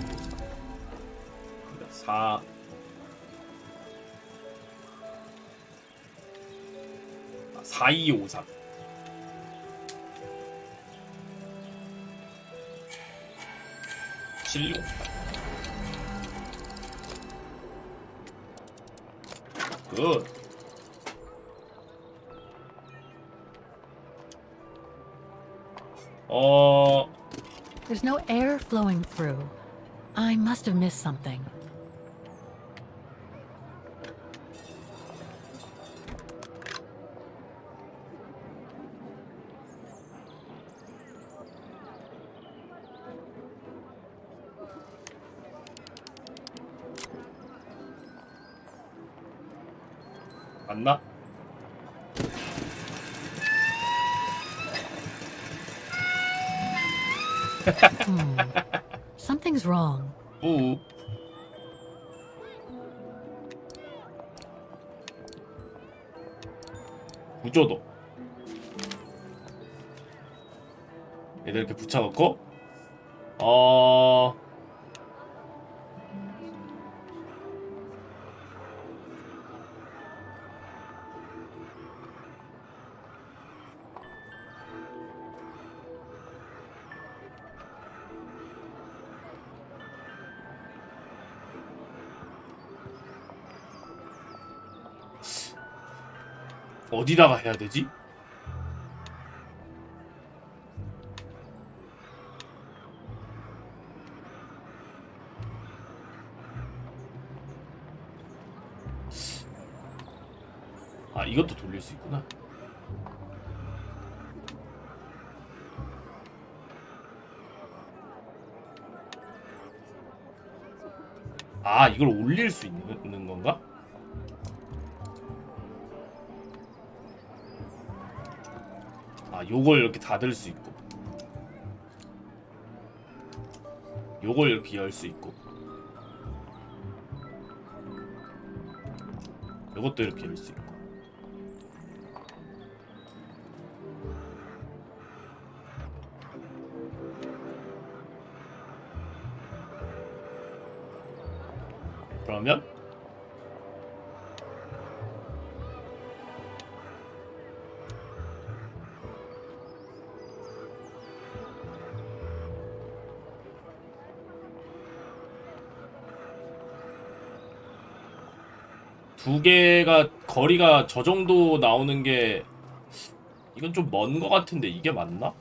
4 4253 768 굿. There's no air flowing through. I must have missed something. 맞나? Something's wrong. 오. 구조도. 얘들 이렇게 붙여놓고 어디다가 해야 되지? 아, 이것도 돌릴 수 있구나. 아, 이걸 올릴 수 있는 건가? 아, 요걸 이렇게 닫을 수 있고, 요걸 이렇게 열 수 있고, 요것도 이렇게 열 수 있고. 그러면 두 개가 거리가 저 정도 나오는 게 이건 좀 먼 거 같은데 이게 맞나?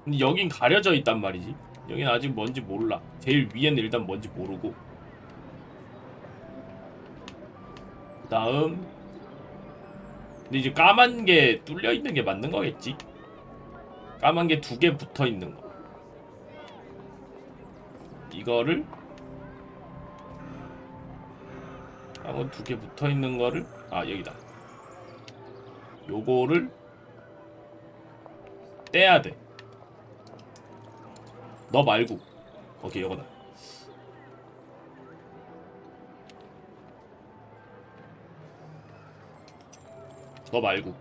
근데 여긴 가려져 있단 말이지. 여긴 아직 뭔지 몰라. 제일 위에는 일단 뭔지 모르고. 그 다음 근데 이제 까만 게 뚫려 있는 게 맞는 거겠지? 까만 게 2개 붙어 있는 거. 이거를 까만 2개 붙어 있는 거를 아 여기다. 요거를 떼야 돼. 너 말고. 오케이 요거다. 너 말고.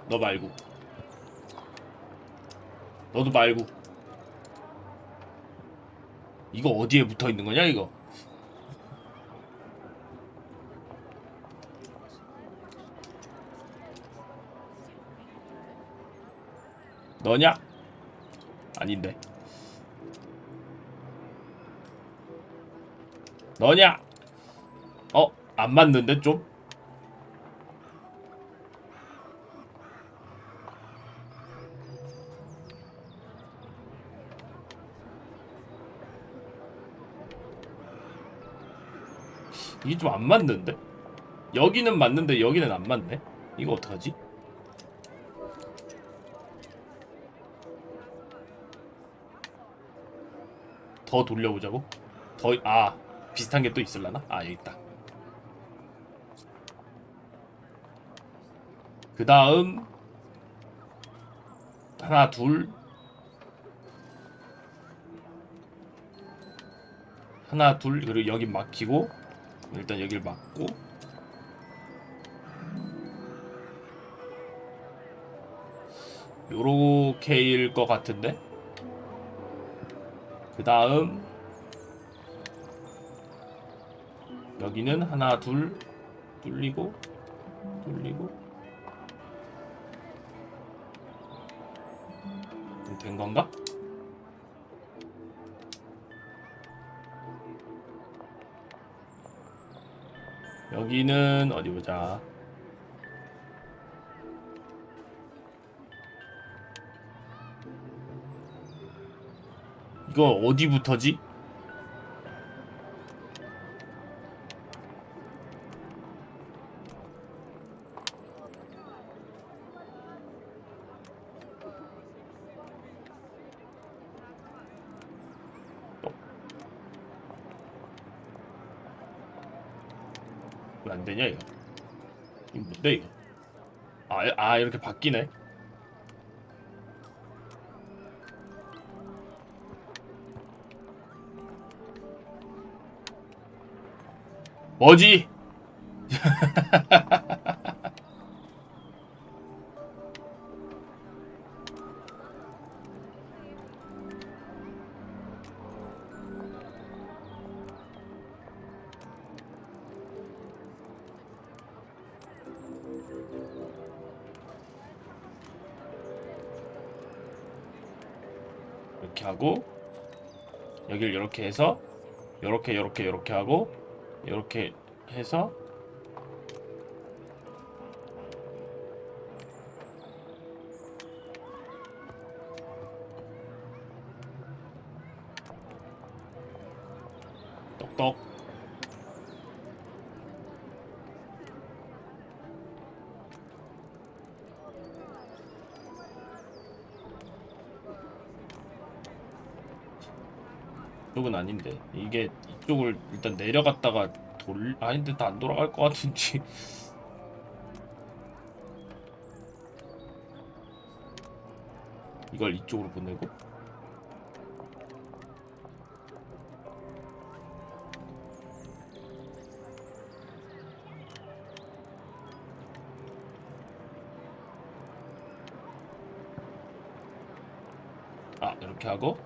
너 말고. 너도 말고. 이거 어디에 붙어 있는 거냐 이거? 너냐? 아닌데. 너냐? 안 맞는데 좀? 이게 좀 안 맞는데? 여기는 맞는데 여기는 안 맞네? 이거 어떡하지? 더 돌려보자고? 비슷한 게 또 있을라나? 여기 있다. 그 다음 하나 둘 그리고 여기 막히고 일단 여길 막고 요렇게일 것 같은데 그 다음 여기는 하나 둘 뚫리고 된 건가? 여기는 어디 보자. 이거 어디부터지? 왜 안 되냐 이거? 이거 뭔데 이거? 이렇게 바뀌네. 뭐지? 이렇게 하고 여기를 이렇게 해서 요렇게 하고 이렇게 해서 똑똑 이쪽은 아닌데 이게 이쪽을 일단 내려갔다가 아닌데 다 안 돌아갈 것 같은지 이걸 이쪽으로 보내고 이렇게 하고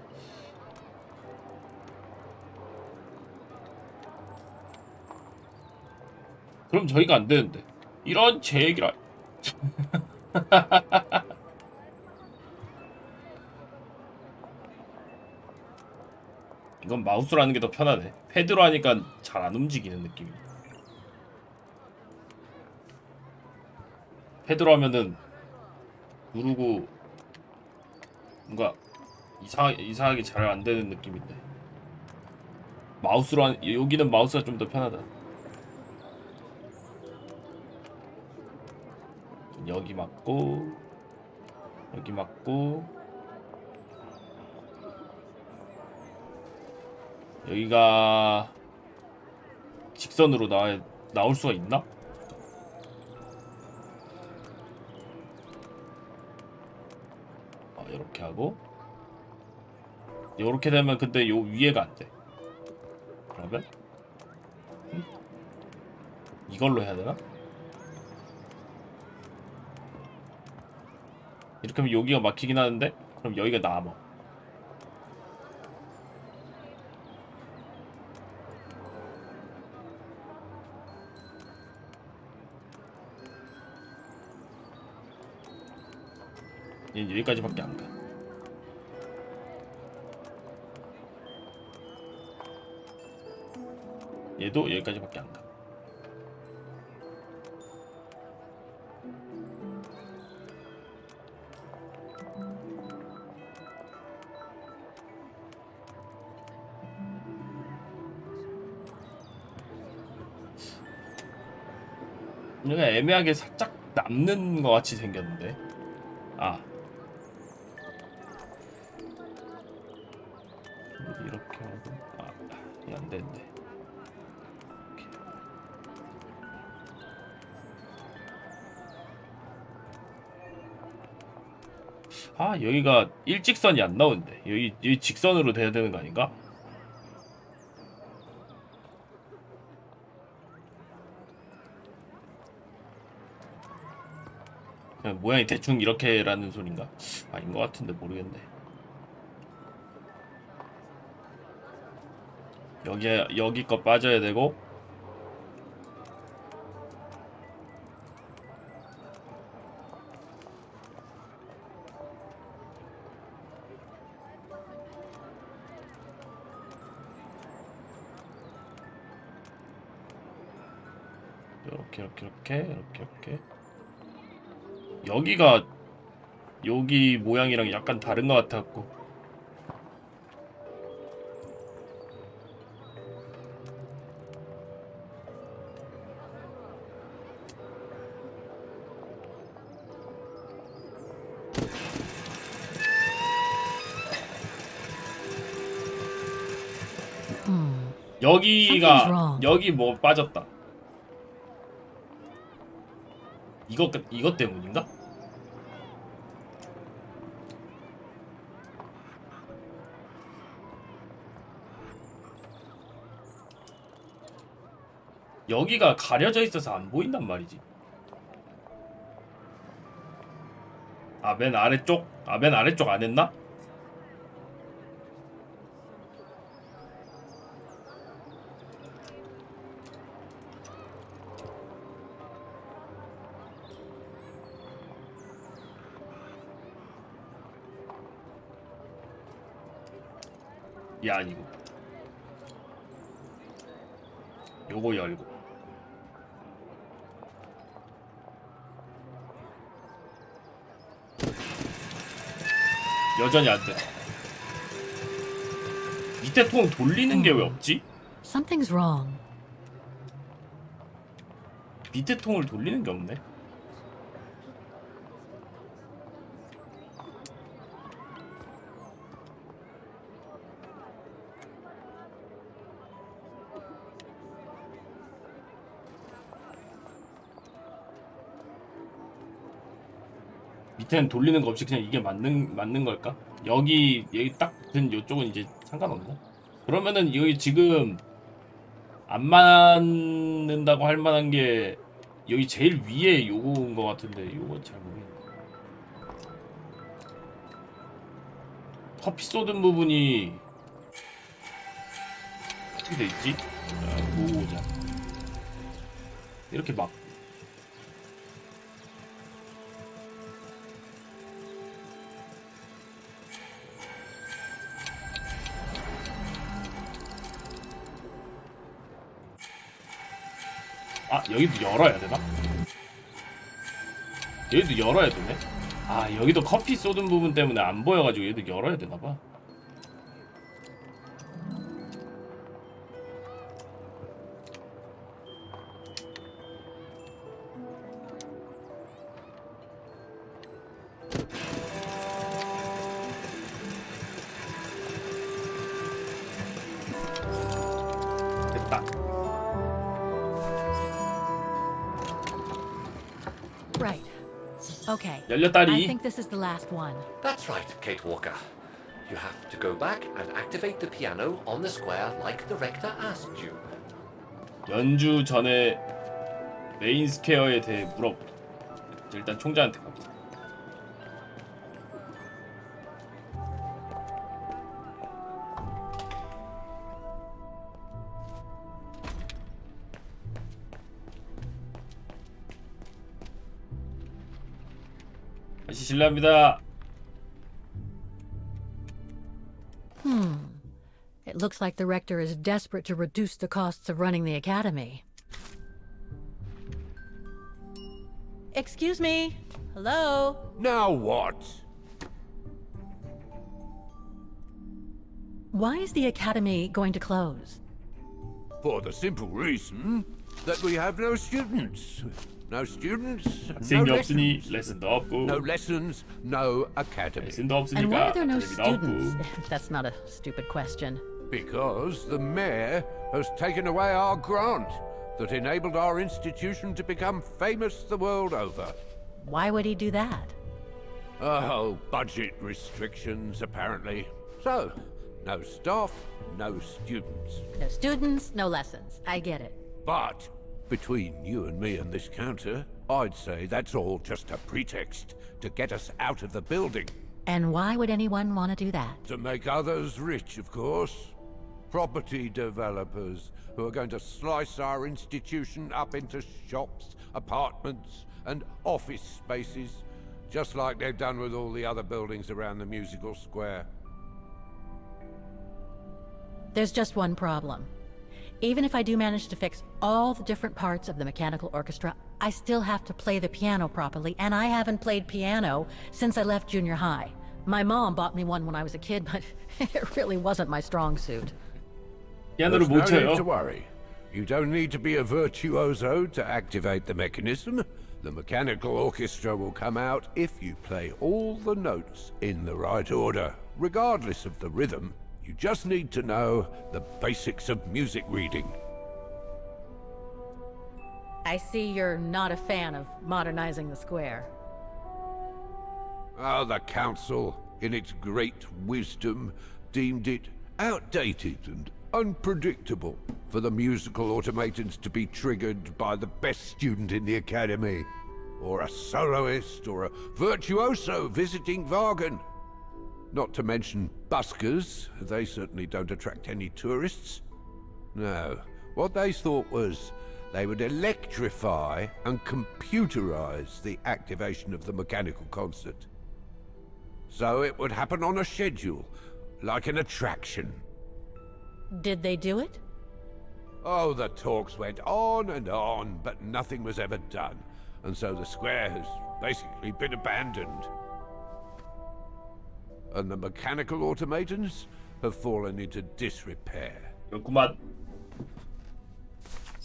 그럼 저희가 안 되는데 이런 제 얘기라 이건 마우스로 하는 게 더 편하네. 패드로 하니까 잘 안 움직이는 느낌이. 패드로 하면은 누르고 뭔가 이상하게 잘 안 되는 느낌인데. 마우스로 여기는 마우스가 좀 더 편하다. 여기 맞고 여기 맞고 여기가 직선으로 나올 수가 있나? 이렇게 하고 이렇게 되면 근데 요 위에가 안 돼. 그러면 이걸로 해야 되나? 이렇게 하면 여기가 막히긴 하는데 그럼 여기가 남아. 얘는 여기까지밖에 안 가. 얘도 여기까지밖에 안 가. 얘가 애매하게 살짝 남는 것 같이 생겼는데. 이렇게 하고 이게 안 되는데. 여기가 일직선이 안 나오는데 여기 직선으로 돼야 되는 거 아닌가? 그냥 모양이 대충 이렇게라는 소린가? 아닌 것 같은데 모르겠네. 여기 거 빠져야 되고 이렇게 여기가 여기 모양이랑 약간 다른 것 같았고 여기 뭐 빠졌다. 이것 때문인가? 여기가 가려져 있어서 안 보인단 말이지. 맨 아래쪽? 맨 아래쪽 안 했나? 아니고 요거 열고 여전히 안 돼. 밑에 통 돌리는 게 왜 없지? Something's wrong. 밑에 통을 돌리는 게 없네. 밑에는 돌리는 거 없이 그냥 이게 맞는 걸까? 여기 딱 붙은 요쪽은 이제 상관없나? 그러면은 여기 지금 안 맞는다고 할 만한 게 여기 제일 위에 요거인 거 같은데 요거 잘 모르겠네. 커피 쏟은 부분이 어떻게 돼 있지? 보자. 이렇게 막 여기도 열어야 되나? 얘도 열어야 되네. 아 여기도 커피 쏟은 부분 때문에 안 보여가지고 얘도 열어야 되나봐. 됐다. Right. Okay. 열렸다리. I think this is the last one. That's right, Kate Walker. You have to go back and activate the piano on the square like the rector asked you. 연주 전에 메인 스퀘어에 대해 물어보자. 일단 총장한테 가보자. 다시 실례합니다. It looks like the rector is desperate to reduce the costs of running the academy. Excuse me. Hello? Now what? Why is the academy going to close? For the simple reason that we have no students. No students, no 학생이 없으니 lessons. 레슨도 없고. No lessons, no academy. 레슨도 And why 없으니까 are there no 아카데미도 없고. students? That's not a stupid question. Because the mayor has taken away our grant that enabled our institution to become famous the world over. Why would he do that? Oh, budget restrictions, apparently. So, no staff, no students. No students, no lessons. I get it. But between you and me and this counter, I'd say that's all just a pretext to get us out of the building. And why would anyone want to do that? To make others rich, of course. Property developers who are going to slice our institution up into shops, apartments, and office spaces, just like they've done with all the other buildings around the musical square. There's just one problem. Even if I do manage to fix all the different parts of the mechanical orchestra, I still have to play the piano properly, and I haven't played piano since I left junior high. My mom bought me one when I was a kid, but it really wasn't my strong suit. 피아노를 There's 못 no need 쳐요. to worry. You don't need to be a virtuoso to activate the mechanism. The mechanical orchestra will come out if you play all the notes in the right order, regardless of the rhythm. You just need to know the basics of music reading. I see you're not a fan of modernizing the square. Oh, the council, in its great wisdom, deemed it outdated and unpredictable for the musical automatons to be triggered by the best student in the academy, or a soloist, or a virtuoso visiting Wagen. Not to mention buskers, they certainly don't attract any tourists. No, what they thought was they would electrify and computerize the activation of the mechanical concert. So it would happen on a schedule, like an attraction. Did they do it? Oh, the talks went on, but nothing was ever done. And so the square has basically been abandoned. And the mechanical automatons have fallen into disrepair. 그렇구만.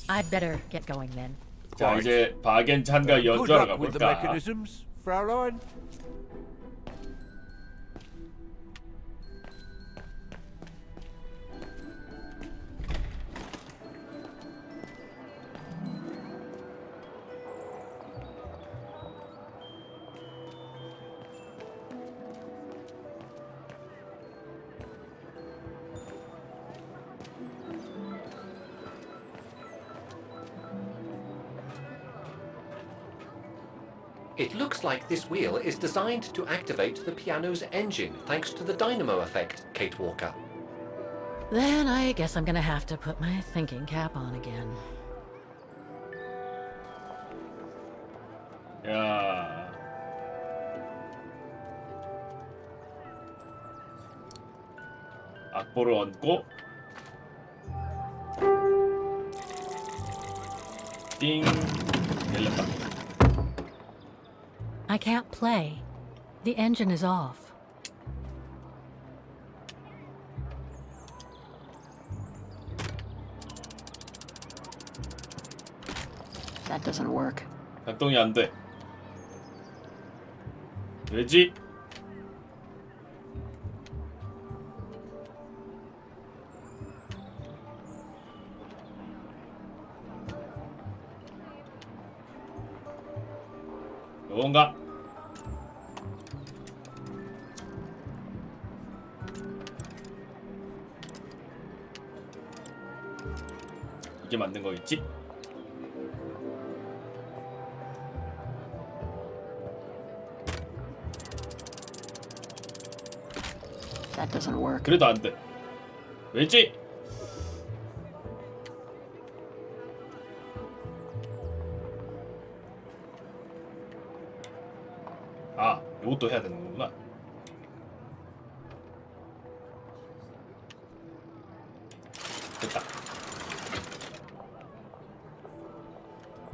I'd better get going then. 자 이제 바겐 찬가 Good 연주하러 luck with the 가볼까? mechanisms, Fraulein. It looks like this wheel is designed to activate the piano's engine thanks to the dynamo effect, Kate Walker. Then I guess I'm gonna have to put my thinking cap on again. 야. 악보를 얹고 띵 열렸다. I can't play. The engine is off. That doesn't work. 작동이 안 돼. 왜지? 요건가? 이게 맞는 거겠지? That doesn't work. 그래도 안 돼. 왜지? 아, 이것도 해야 되는 거구나. 됐다.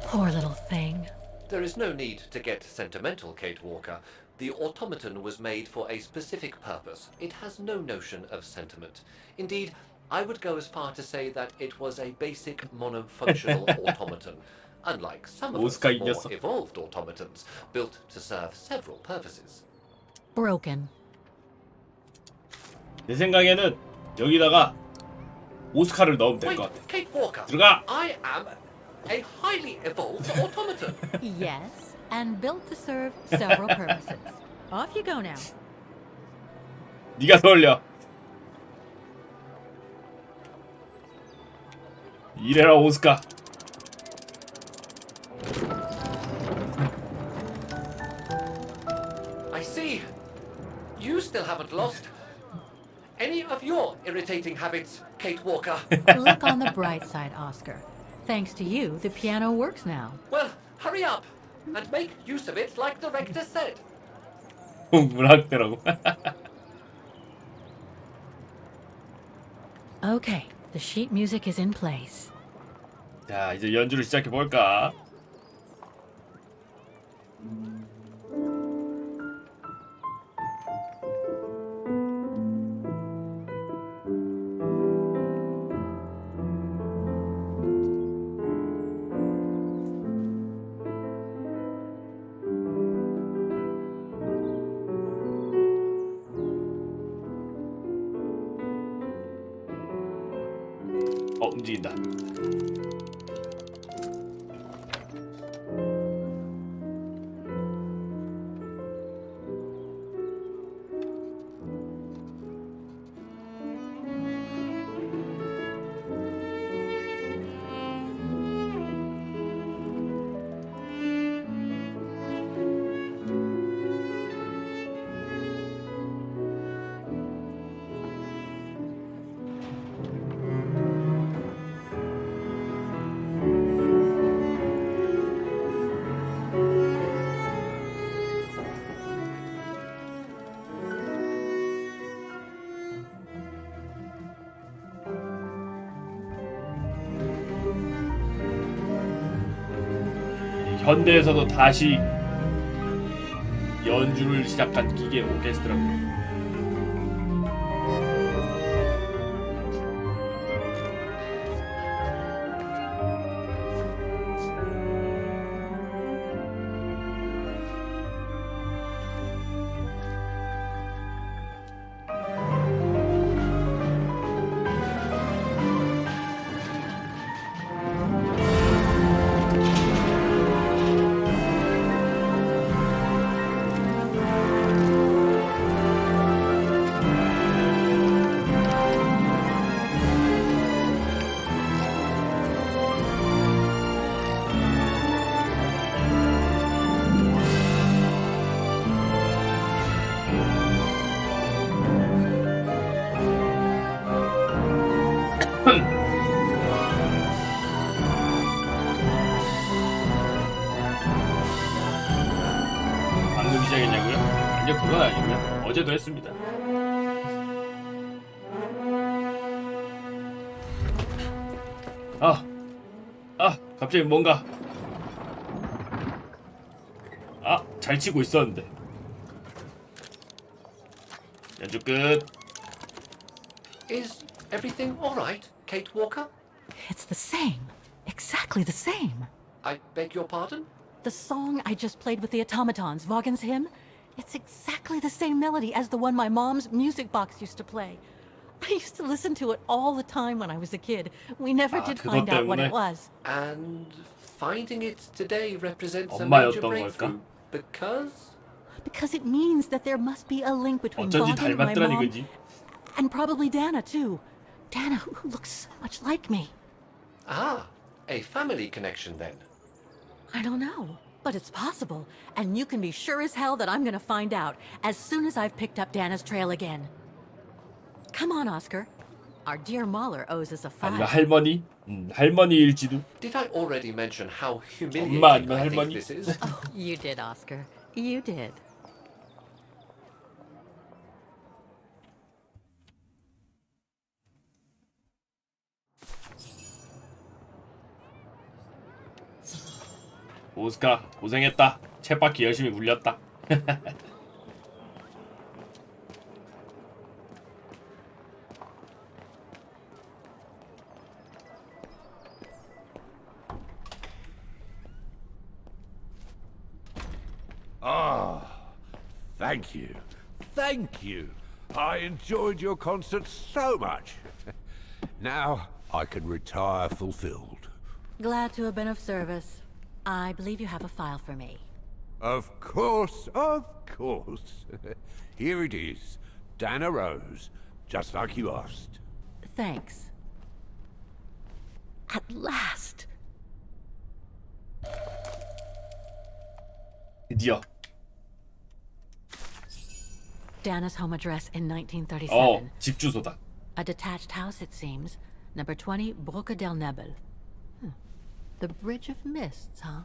Poor little thing. There is no need to get sentimental, Kate Walker. The automaton was made for a specific purpose. It has no notion of sentiment. Indeed, I would go as far to say that it was a basic monofunctional automaton, unlike some of its more evolved automatons, built to serve several purposes. Broken. 내 생각에는 여기다가 오스카를 넣으면 될 Wait, 것 같아. Kate Walker. 들어가. I am a highly evolved automaton. Yes, and built to serve several purposes. Off you go now. 네가 더 올려. 이래라 오스카. I see. You still haven't lost any of your irritating habits, Kate Walker. Look on the bright side, Oscar. Thanks to you, the piano works now. Well, hurry up and make use of it like the rector said. 문학대라고. Okay, the sheet music is in place. 자, 이제 연주를 시작해 볼까? 움직인다. 현대에서도 다시 연주를 시작한 기계 오케스트라고. 방금 시작했냐고요? 아니요, 그건 아니고요. 어제도 했습니다. 갑자기 뭔가 잘 치고 있었는데. 연주 끝. Is everything all right, Kate Walker? It's the same. Exactly the same. I beg your pardon? The song I just played with the automatons, Vaughan's hymn, it's exactly the same melody as the one my mom's music box used to play. I used to listen to it all the time when I was a kid. We never did 그것 find out what 때문에? it was. And finding it today represents a 엄마였던 major breakthrough 걸까? because Because it means that there must be a link between 어쩐지 Vaughan, my 닮았더라니 mom, 그지? and probably Dana too. Dana, who looks so much like me. a family connection then. I don't know, but it's possible. And you can be sure as hell that I'm gonna find out as soon as I've picked up Dana's trail again. Come on, Oscar. Our dear Mahler owes us a 아니면 five. 할머니? 할머니일지도. Did I already mention how 엄마 humiliating 아니면 I think 할머니? this is? Oh, you did, Oscar. You did. 오스카 고생했다. 쳇바퀴 열심히 굴렸다. Thank you. Thank you. I enjoyed your concert so much. Now I can retire fulfilled. Glad to have been of service. I believe you have a file for me. Of course, of course. Here it is. Dana Rose, just like you asked. Thanks. At last. 드디어. Dana's home address in 1937. 집 주소다. A detached house, it seems. Number 20, Brücke del Nebel. The Bridge of Mists, huh?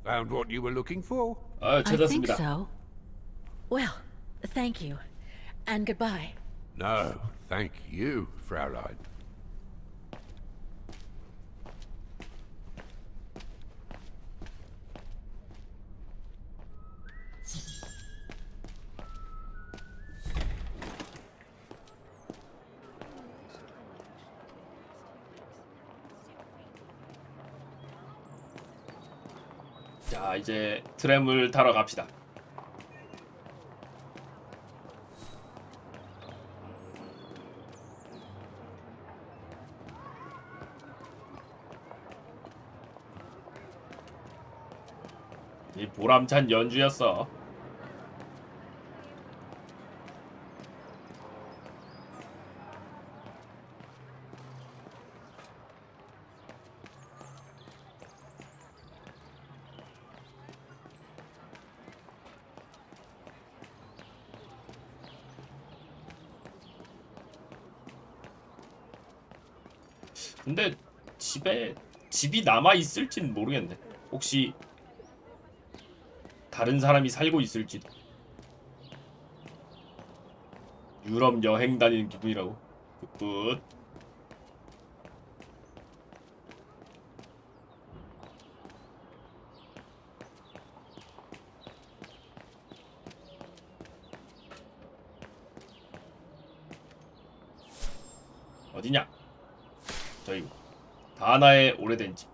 Found what you were looking for? I think 찾았습니다. so. Well, thank you. And goodbye. No, thank you, Fraulein. 자, 이제 트램을 타러 갑시다. 이 보람찬 연주였어. 근데 집이 남아 있을진 모르겠네. 혹시 다른 사람이 살고 있을지도. 유럽 여행 다니는 기분이라고. 굿. 어디냐? 저희 다나의 오래된 집.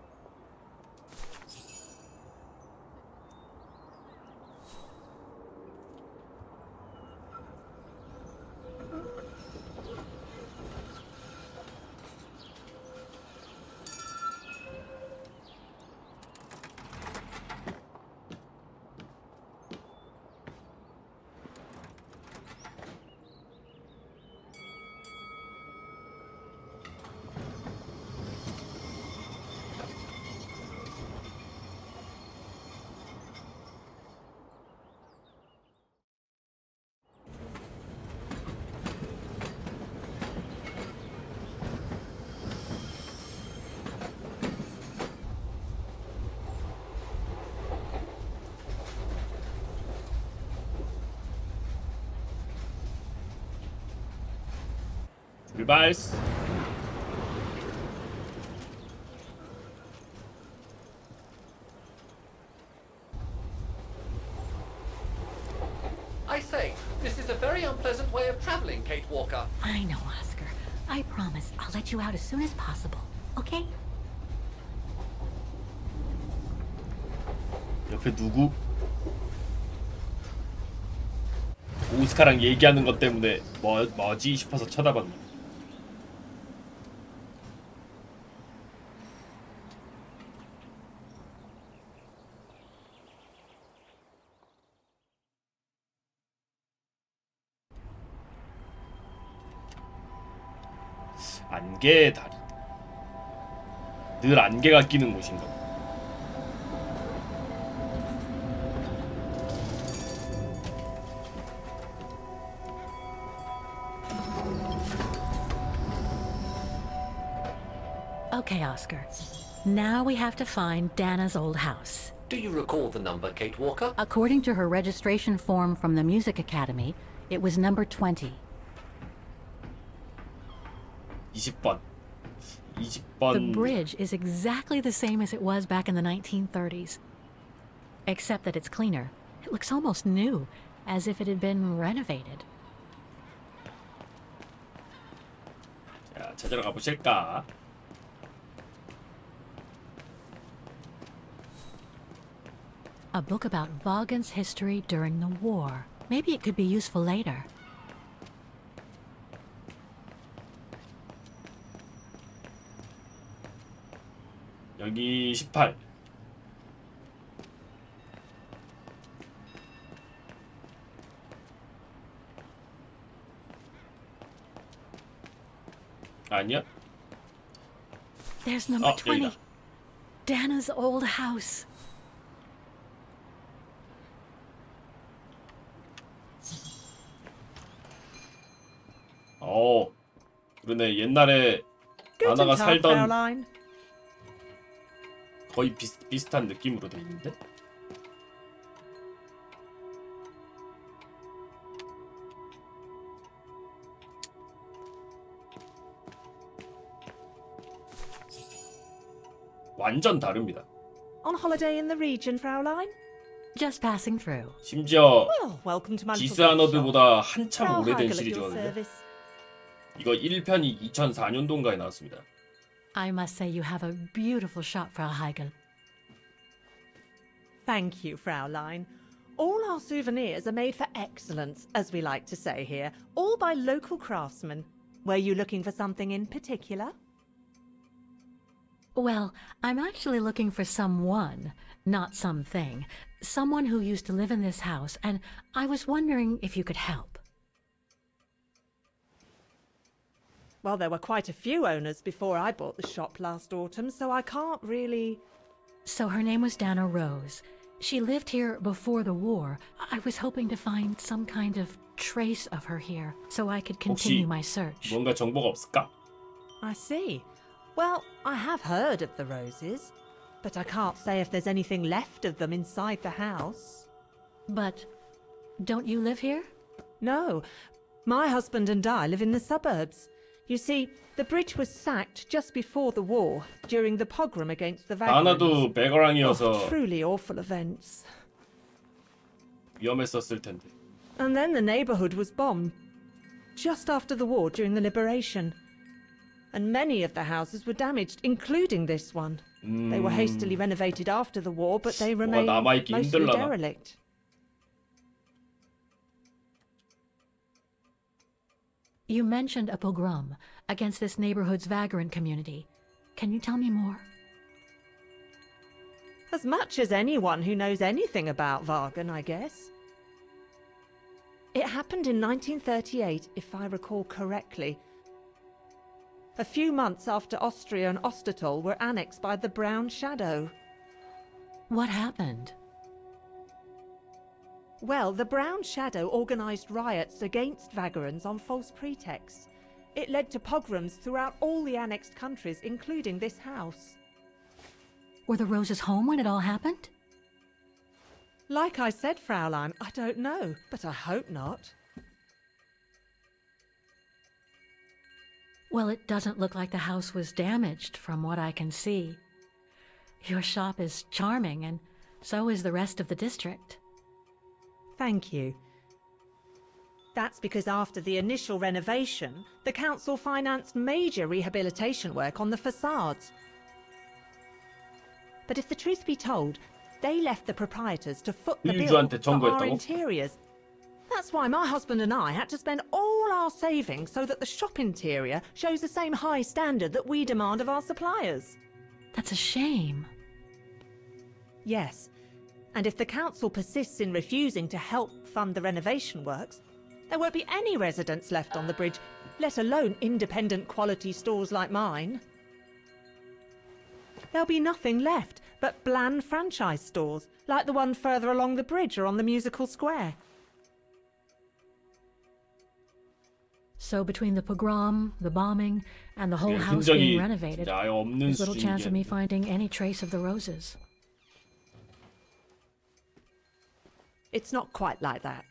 출발. I say, this is a very unpleasant way of traveling, Kate Walker. I know, Oscar. I promise I'll let you out as soon as possible. Okay? 옆에 누구? 오스카랑 얘기하는 것 때문에 뭐지 싶어서 쳐다봤네. 안개의 다리. 늘 안개가 끼는 곳인가? Okay, Oscar. Now we have to find Dana's old house. Do you recall the number, Kate Walker? According to her registration form from the Music Academy, it was number 20. 20번. The 20번. bridge is exactly the same as it was back in the 1930s. Except that it's cleaner. It looks almost new, as if it had been renovated. 자, 찾으러 가보실까? A book about Vaughan's history during the war. Maybe it could be useful later. 여기 18. 아니야? There's number 20. 여기다. Dana's old house. 그러네. 옛날에 다나가 살던 거의 비슷한 느낌으로 돼 있는데? 완전 다릅니다. On holiday in the region, Fraulein? Just passing through. 심지어 Well, welcome to my little 디스아너드보다 shop. 한참 Frau 오래된 Heigl at your 시리즈거든요. service. 이거 1편이 2004년도인가에 나왔습니다. I must say you have a beautiful shop, Frau Heigl. Thank you, Fraulein. All our souvenirs are made for excellence, as we like to say here, all by local craftsmen. Were you looking for something in particular? Well, I'm actually looking for someone, not something. Someone who used to live in this house, and I was wondering if you could help. Well, there were quite a few owners before I bought the shop last autumn, so I can't really... So her name was Dana Rose. She lived here before the war. I was hoping to find some kind of trace of her here, so I could continue my search. 뭔가 정보가 없을까? I see. Well, I have heard of the Roses, but I can't say if there's anything left of them inside the house. But don't you live here? No. My husband and I live in the suburbs. You see, the bridge was sacked just before the war, during the pogrom against the Vagrants. 다나도 베거랑이어서 Truly awful events. 위험했었을 텐데. And then the neighborhood was bombed, just after the war during the liberation. And many of the houses were damaged, including this one. They were hastily renovated after the war, but they remain 남아있기 mostly 힘들라나? derelict. You mentioned a pogrom against this neighborhood's vagrant community. Can you tell me more? As much as anyone who knows anything about Wagen, I guess. It happened in 1938, if I recall correctly. A few months after Austria and Ostertal were annexed by the Brown Shadow. What happened? Well, the Brown Shadow organised riots against Vagrants on false pretexts. It led to pogroms throughout all the annexed countries, including this house. Were the Roses home when it all happened? Like I said, Fraulein, I don't know, but I hope not. Well, it doesn't look like the house was damaged from what I can see. Your shop is charming, and so is the rest of the district. Thank you. That's because after the initial renovation, the council financed major rehabilitation work on the facades. But if the truth be told, they left the proprietors to foot the bill for our interiors. That's why my husband and I had to spend all our savings so that the shop interior shows the same high standard that we demand of our suppliers. That's a shame. Yes, and if the council persists in refusing to help fund the renovation works, there won't be any residents left on the bridge, let alone independent quality stores like mine. There'll be nothing left but bland franchise stores, like the one further along the bridge or on the musical square. So between the pogrom, the bombing, and the whole house being renovated, there's little chance of me finding any trace of the roses. It's not quite like that.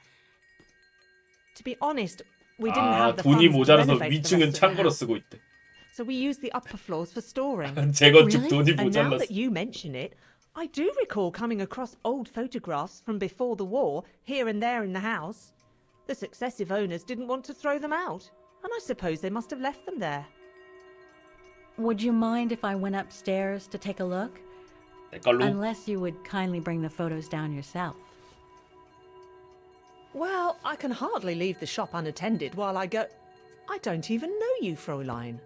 To be honest, we didn't have the 돈이 funds to 모자라서 renovate the 위층은 rest of the 창고로 house, 쓰고 있대. so we used the upper floors for storing. 재건축 돈이 And now 모자랐어. that you mention it, I do recall coming across old photographs from before the war, here and there in the house. The successive owners didn't want to throw them out, and I suppose they must have left them there. Would you mind if I went upstairs to take a look? 내 걸로. Unless you would kindly bring the photos down yourself. Well, I can hardly leave the shop unattended while I go... I don't even know you, Fräulein.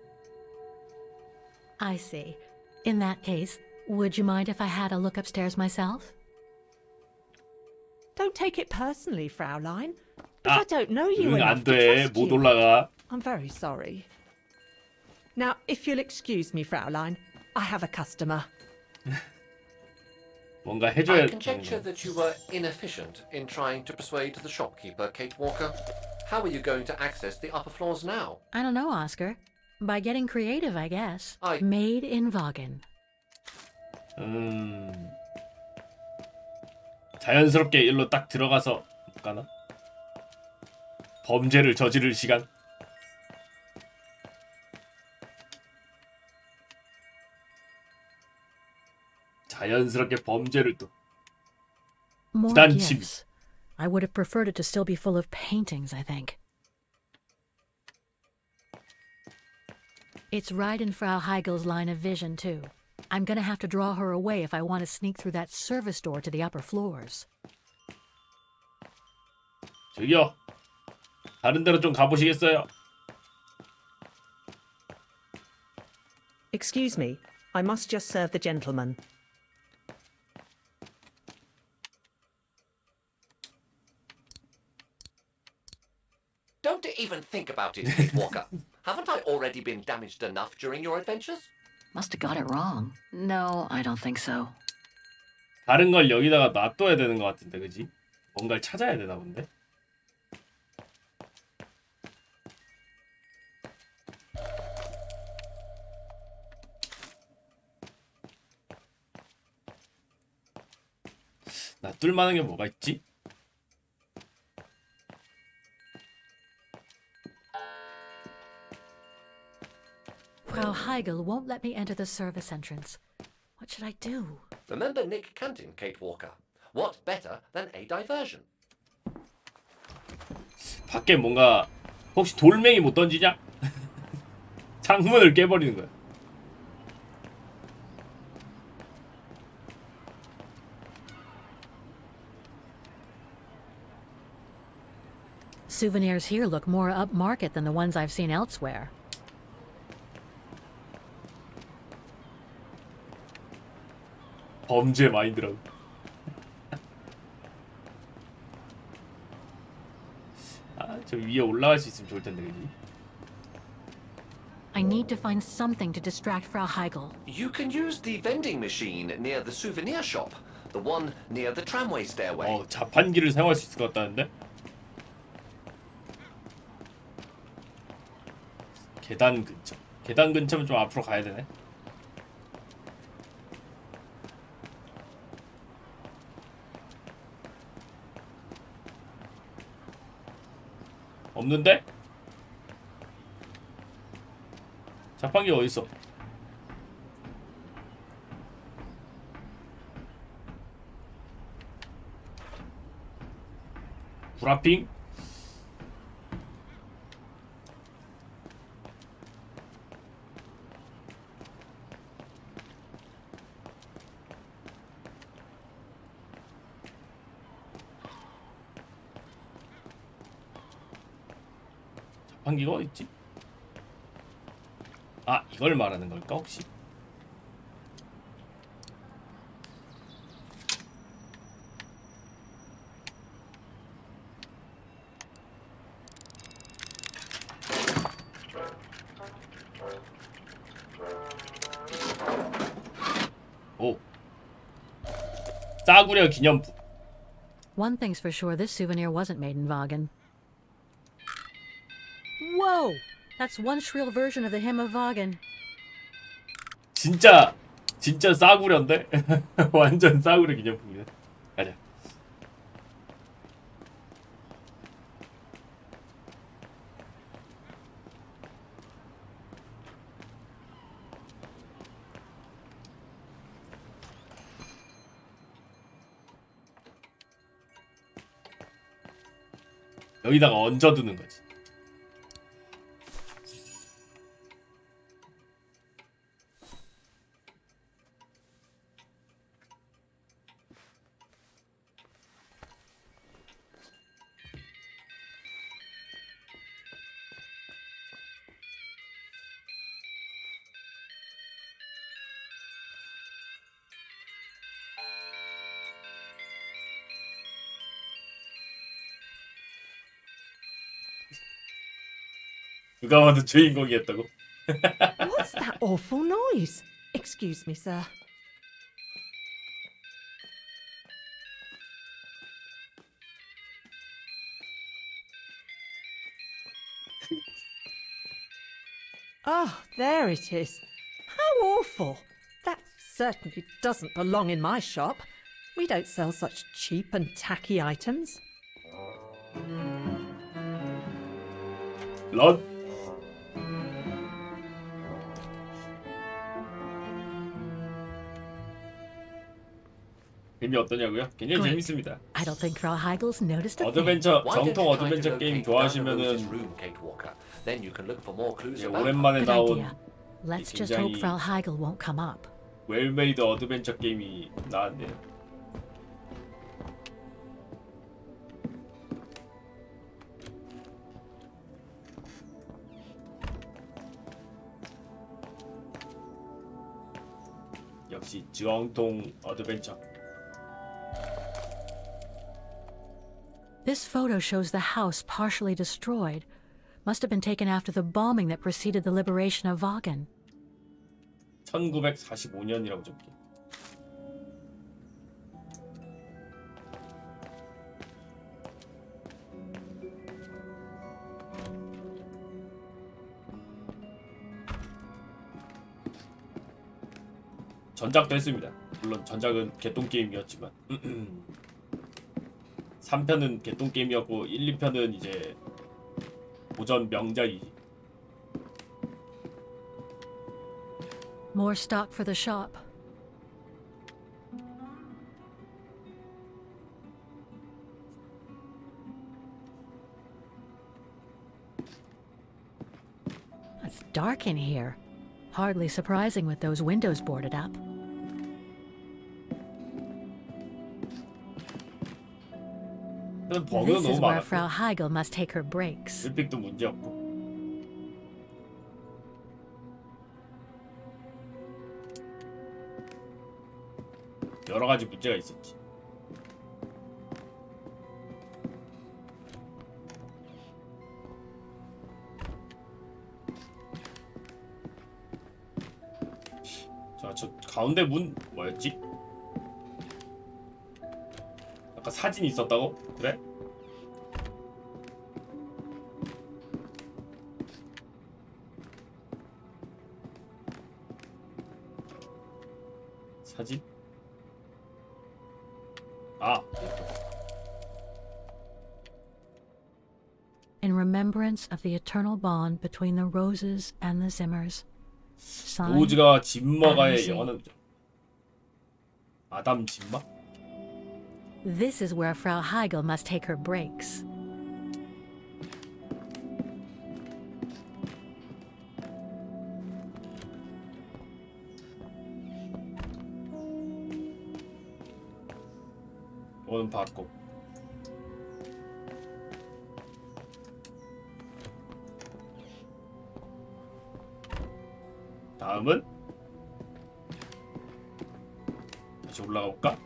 I see. In that case, would you mind if I had a look upstairs myself? Don't take it personally, Fräulein. But I don't know you 응, enough 안 to 돼. trust 못 you. 올라가. I'm very sorry. Now, if you'll excuse me, Fräulein, I have a customer. 뭔가 해줘야. I conjecture that you were inefficient in trying to persuade the shopkeeper, Kate Walker. How are you going to access the upper floors now? I don't know, Oscar. By getting creative, I guess. Made in Vaughan. 자연스럽게 일로 딱 들어가서 가나? 범죄를 저지를 시간. 자연스럽게 범죄를 또. More 부단침. gifts. I would have preferred it to still be full of paintings, I think. It's right in Frau Heigel's line of vision, too. I'm gonna have to draw her away if I want to sneak through that service door to the upper floors. 저기요. 다른 데로 좀 가보시겠어요? Excuse me, I must just serve the gentleman. Don't even think about it, Kate Walker. Haven't I already been damaged enough during your adventures? Must have got it wrong. No, I don't think so. 다른 걸 여기다가 놔둬야 되는 것 같은데, 그지? 뭔가를 찾아야 되나 본데? 놔둘 만한 게 뭐가 있지? Frau Heigel won't let me enter the service entrance. What should I do? Remember Nick Canton, Kate Walker. What better than a diversion? 밖에 뭔가 혹시 돌멩이 못 던지냐? 창문을 깨버리는 거야. Souvenirs here look more upmarket than the ones I've seen elsewhere. 범죄 마인드라고. 아, 저 위에 올라갈 수 있으면 좋을 텐데, 그지? I need to find something to distract Frau Heigel. You can use the vending machine near the souvenir shop. The one near the tramway stairway. 자판기를 사용할 수 있을 것 같다는데? 계단 근처. 계단 근처면 좀 앞으로 가야 되네. 없는데? 자판기 어딨어? 브라핑? 자판기가 어딨지? 아, 이걸 말하는 걸까 혹시? 오, 싸구려 기념품. One thing's for sure, this souvenir wasn't made in Vagan. Whoa! That's one shrill version of the hymn of Vagan. 진짜 싸구려인데? 완전 싸구려 기념품이네. 가자. 여기다가 얹어두는 거지. 누가 봐도 주인공이었다고? What's that awful noise? Excuse me, sir. Oh, there it is. How awful. That certainly doesn't belong in my shop. We don't sell such cheap and tacky items. 런. 재미 어떠냐고요? 굉장히 Great. 재밌습니다. I don't think Frau Heigel's noticed a thing. 어드벤처 Why don't 정통 you try to 어드벤처 게임 locate Diana Rose's 좋아하시면은 room, Kate Walker? Then you can look for more clues 이제 about her. 오랜만에 Good 나온 idea. Let's just hope 굉장히 Frau Heigel won't come up. 웰메이드 어드벤처 게임이 나왔네요. 역시 정통 어드벤처. This photo shows the house partially destroyed. Must have been taken after the bombing that preceded the liberation of Vagan. 1945년이라고 적기. 전작도 했습니다. 물론 전작은 개똥 게임이었지만 3편은 개똥 게임이었고 1, 2편은 이제 고전 명작이지. More stock for the shop. It's dark in here. Hardly surprising with those windows boarded up. 버그가 This 너무 is where 많았고 Frau Heigel must take her breaks. 그래픽도 문제없고. 여러 가지 문제가 있었지. 자, 저 가운데 문 뭐였지? 아까 사진 있었다고? 그래? 사진? 아, In remembrance of the eternal bond between the Roses and the Zimmers. Signed, 로즈가 짐머가의 아담스. 영원한 우정. 아담 짐마? This is where Frau Heigel must take her breaks. 오늘 봤고 다음은 다시 올라가 볼까?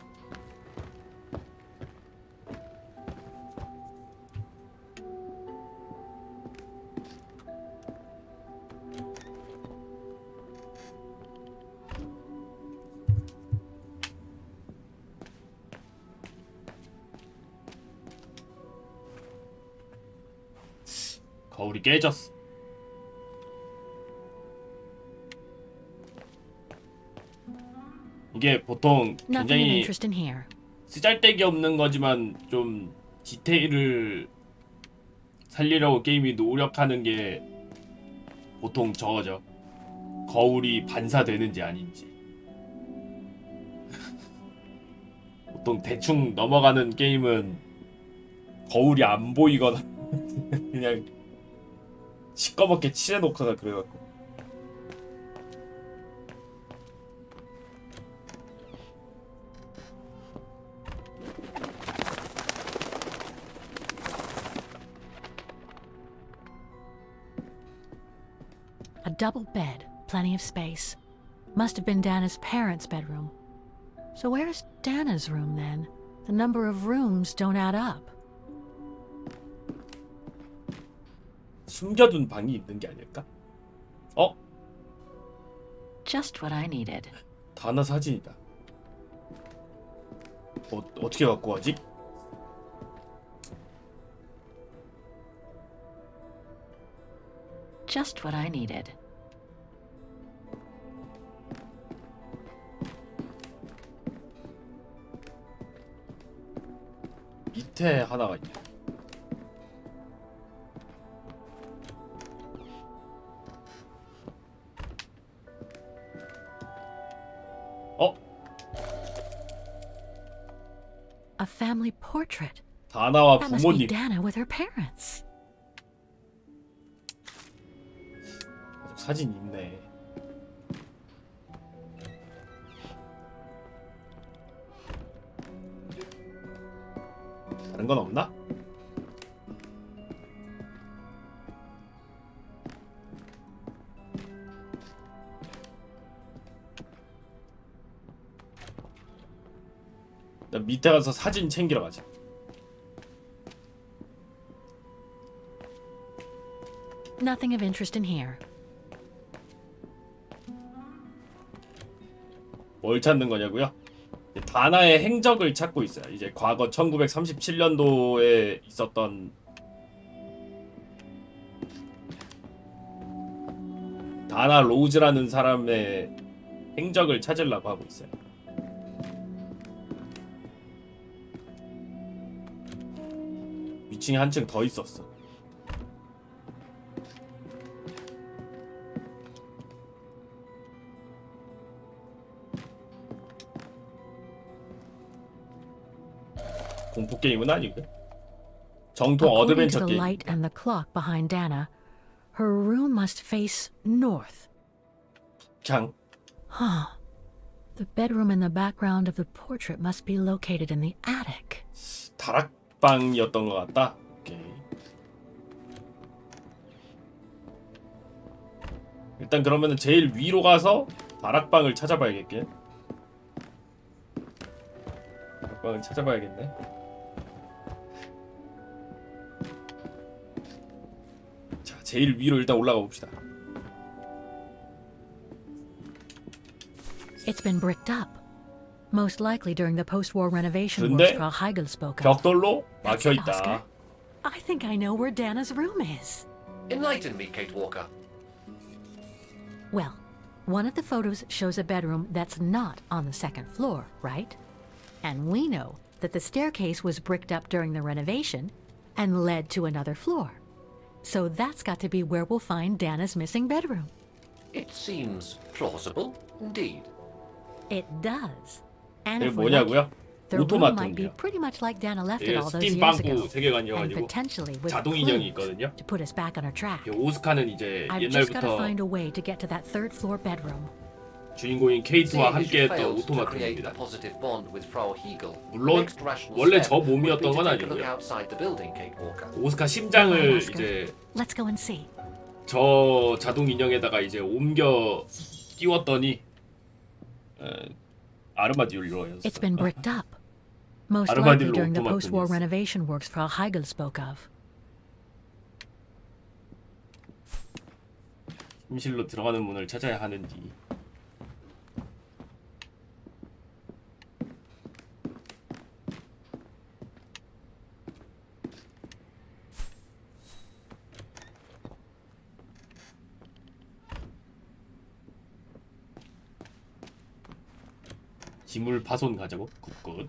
거울이 깨졌어. 이게 보통 Nothing of 굉장히 interest in here. 쓰잘데기 없는 거지만 좀 디테일을 살리려고 게임이 노력하는 게 보통 저거죠. 거울이 반사되는지 아닌지. 보통 대충 넘어가는 게임은 거울이 안 보이거나 그냥 시꺼멓게 칠해놓거나 그래갖고. A double bed, plenty of space. Must have been Dana's parents' bedroom. So where's Dana's room then? The number of rooms don't add up. 숨겨둔 방이 있는 게 아닐까? 어? Just what I needed. 다나 사진이다. 어떻게 갖고 가지? Just what I needed. 밑에 하나가 있네. A family portrait. 다나와 That must be 부모님. Dana with her parents. 사진 있네. 다른 건 없나? 나 밑에 가서 사진 챙기러 가자. Nothing of interest in here. 뭘 찾는 거냐고요? 다나의 행적을 찾고 있어요. 이제 과거 1937년도에 있었던 다나 로즈라는 사람의 행적을 찾으려고 하고 있어요. 위층에 한층 더 있었어. 공포 게임은 아니고 정통 According to 어드벤처 the 게임. light and the clock behind Dana, her room must face north. 그냥 Huh. The bedroom in the background of the portrait must be located in the attic. 다락방이었던 것 같다. 오케이. 일단 그러면은 제일 위로 가서 다락방을 찾아봐야겠게. 다락방을 찾아봐야겠네. 자, 제일 위로 일단 올라가 봅시다. It's been bricked up. Most likely during the post-war renovation 근데 works Frau Heigl spoke of. 벽돌로 That's 막혀 it, 있다. Oscar. I think I know where Dana's room is. Enlighten me, Kate Walker. Well, one of the photos shows a bedroom that's not on the second floor, right? And we know that the staircase was bricked up during the renovation and led to another floor. So that's got to be where we'll find Dana's missing bedroom. It seems plausible, indeed. It does. And 이게 if we're lucky, 뭐냐고요? the room might be 오토마토인데요. pretty much like Dana left it 이게 all those 스팀 years 빵꾸 ago. And 세계관이어가지고 potentially with 자동 인형이 clues 있거든요. to put us back on our track. 이 오스카는 이제 I've just got to 옛날부터 find a way to get to that third floor bedroom. 주인공인 Seeing as 케이트와 you 함께했던 failed to create 오토마토입니다. a positive bond with Frau Heigl, 물론 the next rational 원래 step 저 would be 몸이었던 to 건 take a look 아니고요. outside the building, Kate Walker. 오스카 심장을 Oscar. 이제 Let's go and see. 저 자동 인형에다가 이제 옮겨 끼웠더니 아르마디올로였어. It's been bricked up. Most likely 아르마딜로 during the post-war 오토마톤이었어. renovation works Frau Heigl spoke of. 침실로 들어가는 문을 찾아야 하는디. 기물 파손 가자고? 굿굿.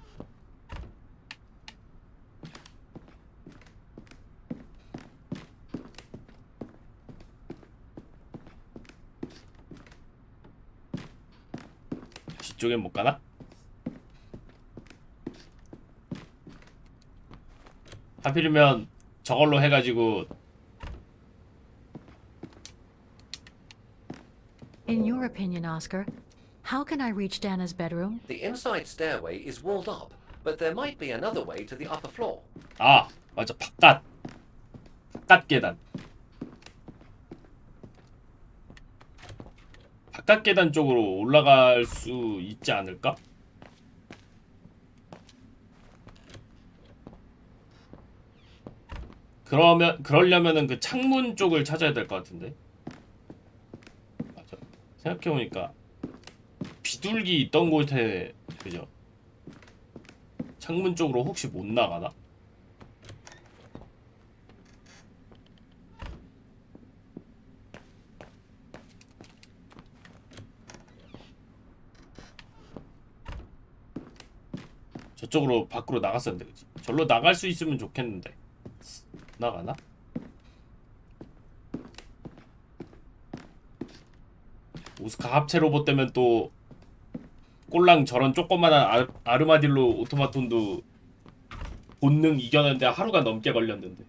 뒤쪽엔 못 가나? 하필이면 저걸로 해가지고 In your opinion, Oscar, how can I reach Dana's bedroom? The inside stairway is walled up, but there might be another way to the upper floor. 아 맞아 바깥 계단. 바깥 계단 쪽으로 올라갈 수 있지 않을까? 그러려면은 그 창문 쪽을 찾아야 될 것 같은데. 맞아. 생각해보니까 비둘기 있던 곳에 그죠? 창문 쪽으로 혹시 못 나가나? 저쪽으로 밖으로 나갔었는데 그치? 절로 나갈 수 있으면 좋겠는데 나가나? 오스카 합체 로봇 되면 또 꼴랑 저런 조그만한 아르마딜로 오토마톤도 본능 이겨내는데 하루가 넘게 걸렸는데.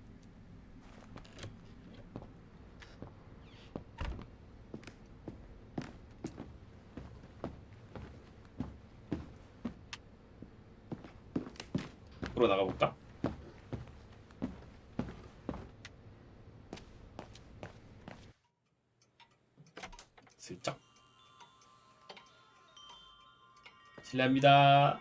밖으로 나가볼까? 슬쩍. 실례합니다.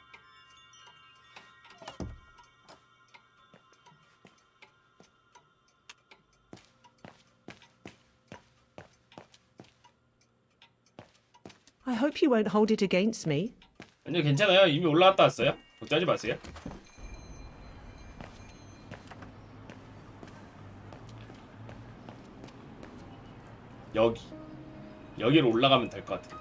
I hope you won't hold it against me. 아니요 괜찮아요. 이미 올라갔다 왔어요. 걱정하지 마세요. 여기로 올라가면 될 것 같아.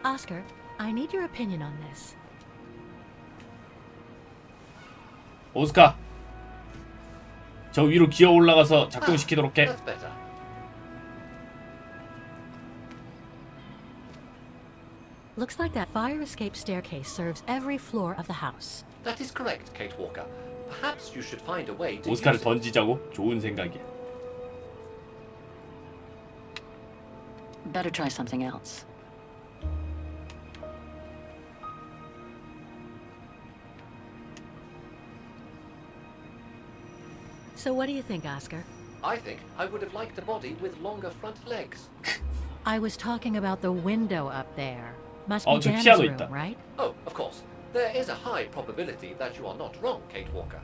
Oscar, I need your opinion on this. 오스카, 저 위로 기어 올라가서 작동시키도록 해. That's better. Looks like that fire escape staircase serves every floor of the house. That is correct, Kate Walker. Perhaps you should find a way to 오스카를 use it. 던지자고? 좋은 생각이야. Better try something else. So what do you think, Oscar? I think I would have liked a body with longer front legs. I was talking about the window up there. Must be 저 Dana's 피아노 room, 있다. right? Oh, of course. There is a high probability that you are not wrong, Kate Walker.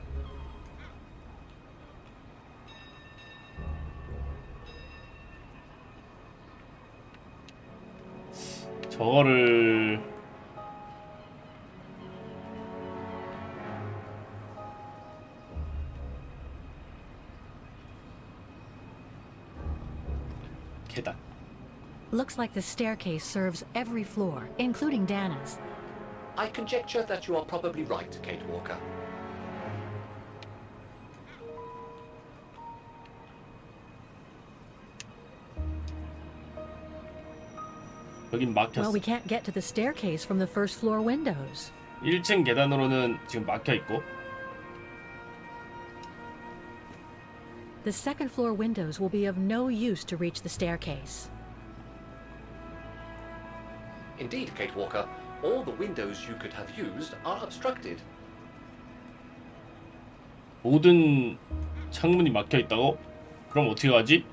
저거를 계단. Looks like the staircase serves every floor, including Dana's. I conjecture that you are probably right, Kate Walker. 여긴 Well, 막혔어. we can't get to the staircase from the first floor windows. 1층 계단으로는 지금 막혀 있고. The second floor windows will be of no use to reach the staircase. Indeed, Kate Walker, all the windows you could have used are obstructed. 모든 창문이 막혀 있다고? 그럼 어떻게 가지?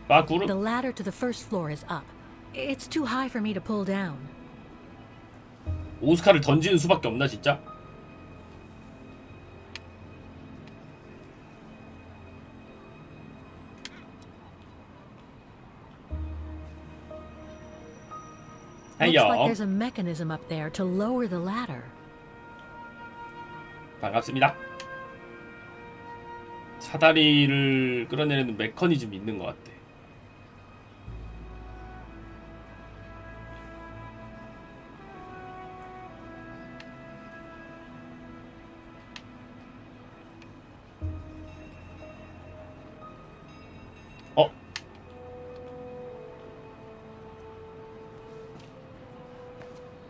빠꾸르? The ladder to the first floor is up. It's too high for me to pull down. 오스카를 던지는 수밖에 없나 진짜? Looks like there's a mechanism up there to lower the ladder. 반갑습니다. 사다리를 끌어내리는 메커니즘이 있는 것 같아.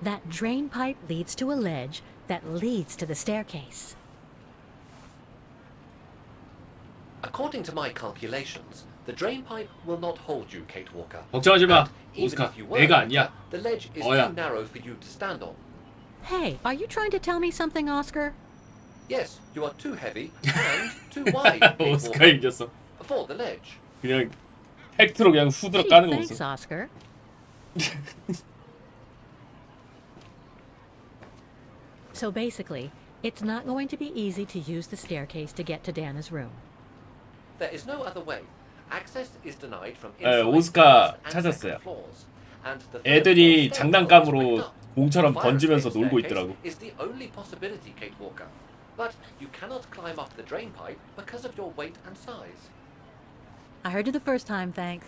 That drain pipe leads to a ledge that leads to the staircase. According to my calculations, the drain pipe will not hold you, Kate Walker. 걱정하지 마, Even 오스카. if you were, 내가 아니야. the ledge is 어야. too narrow for you to stand on. Hey, are you trying to tell me something, Oscar? Yes, you are too heavy and too wide, Kate 오스카 Walker, 이겼어. for the ledge. 그냥 팩트로 그냥 후드럭 Gee, 까는 거 thanks, 없어. Oscar. So basically, it's not going to be easy to use the staircase to get to Dana's room. There is no other way. Access is denied from 에, inside 오스카 and 찾았어요. second floors. And the third 애들이 floor 장난감으로 stairwells went up. 공처럼 Fire 던지면서 escape 놀고 staircase 있더라고. is the only possibility, Kate Walker. But you cannot climb up the drain pipe because of your weight and size. I heard you the first time, thanks.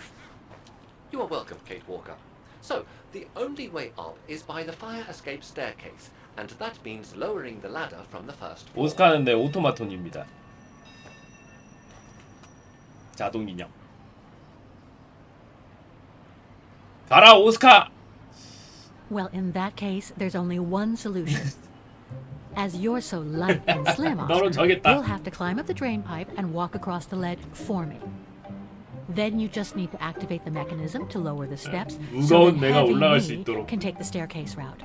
You are welcome, Kate Walker. So, the only way up is by the fire escape staircase, and that means lowering the ladder from the first floor. 오스카는 내 오토마톤입니다. 자동 인형. 가라 오스카! Well, in that case, there's only one solution. As you're so light and slim, 너로 Oscar, 정했다. you'll have to climb up the drain pipe and walk across the ledge for me. Then you just need to activate the mechanism to lower the steps so 무거운 that 내가 heavy 올라갈 수 me 있도록. can take the staircase route.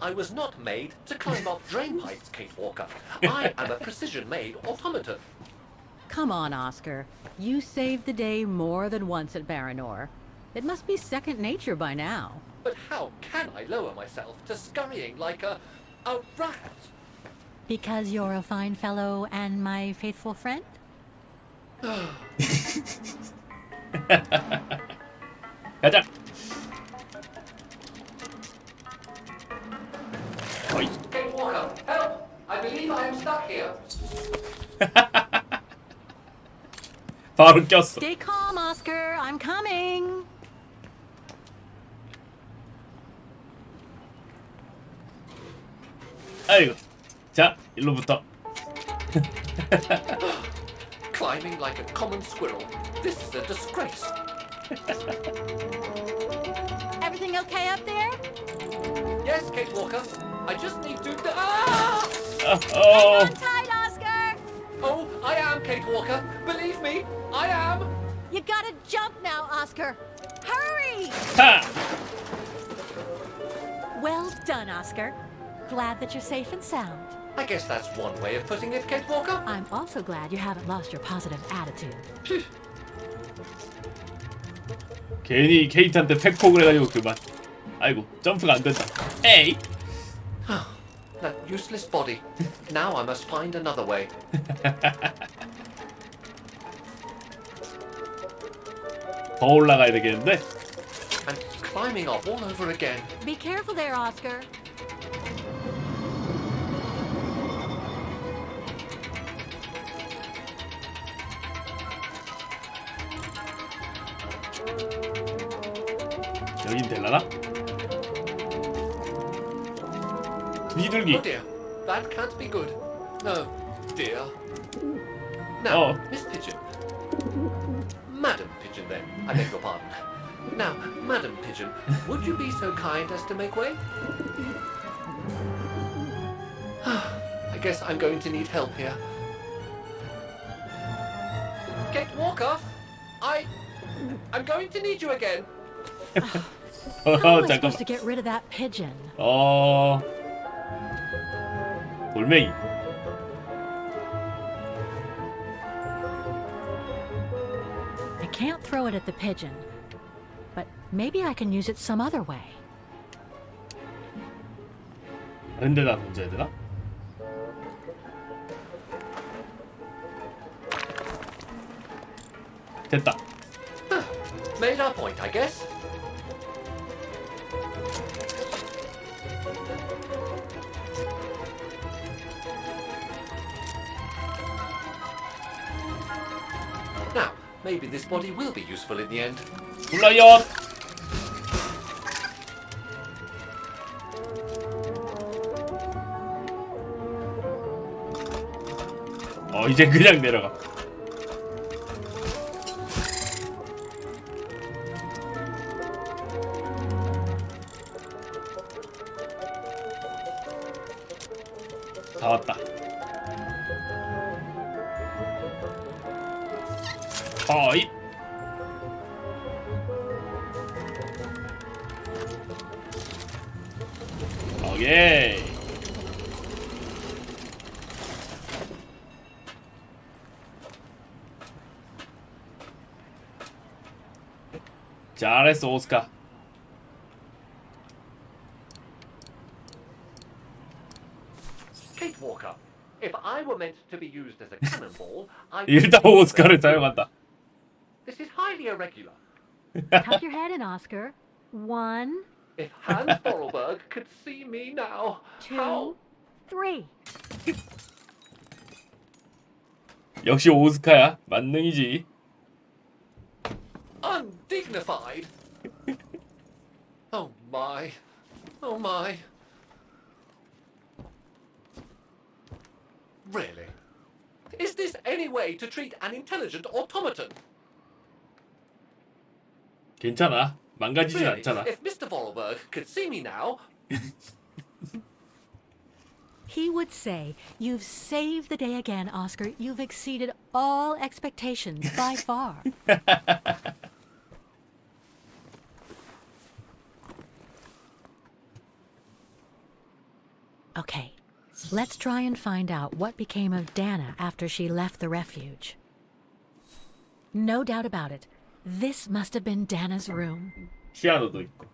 I was not made to climb up drain pipes, Kate Walker. I am a precision-made automaton. Come on, Oscar. You saved the day more than once at Baranor. It must be second nature by now. But how can I lower myself to scurrying like a rat? Because you're a fine fellow and my faithful friend? 가자. 어이. Kate Walker, help! I believe I am stuck here. 바로 꼈어. Stay calm, Oscar. I'm coming. 아이고. 자, 일로부터. Climbing like a common squirrel. This is a disgrace. Everything okay up there? Yes, Kate Walker. I just need to. Ah! 어. Hang on tight, Oscar. Oh, I am Kate Walker. Believe me, I am. You gotta jump now, Oscar. Hurry! 하. Well done, Oscar. Glad that you're safe and sound. I guess that's one way of putting it, Kate Walker. I'm also glad you haven't lost your positive attitude. 괜히 케이트한테 팩폭을 해가지고 그만. 아이고, 점프가 안 된다. 에이. That useless body. Now I must find another way. 더 올라가야 되겠는데? And climbing up all over again. Be careful there, Oscar. 여긴 될라나? 비둘기. Oh dear, that can't be good. Oh dear. Now, Oh. Miss Pigeon. Madam Pigeon then, I beg your pardon. Now, Madam Pigeon, would you be so kind as to make way? I guess I'm going to need help here. Kate Walker, I'm going to need you again. How am I supposed to get rid of that pigeon? 돌멩이. I can't throw it at the pigeon, but maybe I can use it some other way. 다른 데다 던져야 되나? 됐다. Made our point, I guess. Now, maybe this body will be useful in the end. 불라이언. 이제 그냥 내려가. 다 왔다. 허잇. 오케이. 잘했어, 오스카. Kate Walker, if I were meant to be used as a cannonball, I would... 일단 오스카를 사용한다. This is highly irregular. Tuck your head in, Oscar. 1, If Hans Borrelberg could see me now, 2, 3. 역시 오스카야. 만능이지. Undignified. Oh my. Oh my. Really? Is this any way to treat an intelligent automaton? 괜찮아. 망가지진 Really, 않잖아. if Mr. Vorarlberg could see me now, He would say, "You've saved the day again, Oscar. You've exceeded all expectations by far." Okay, let's try and find out what became of Dana after she left the refuge. No doubt about it, this must have been Dana's room. 피아노도 있고.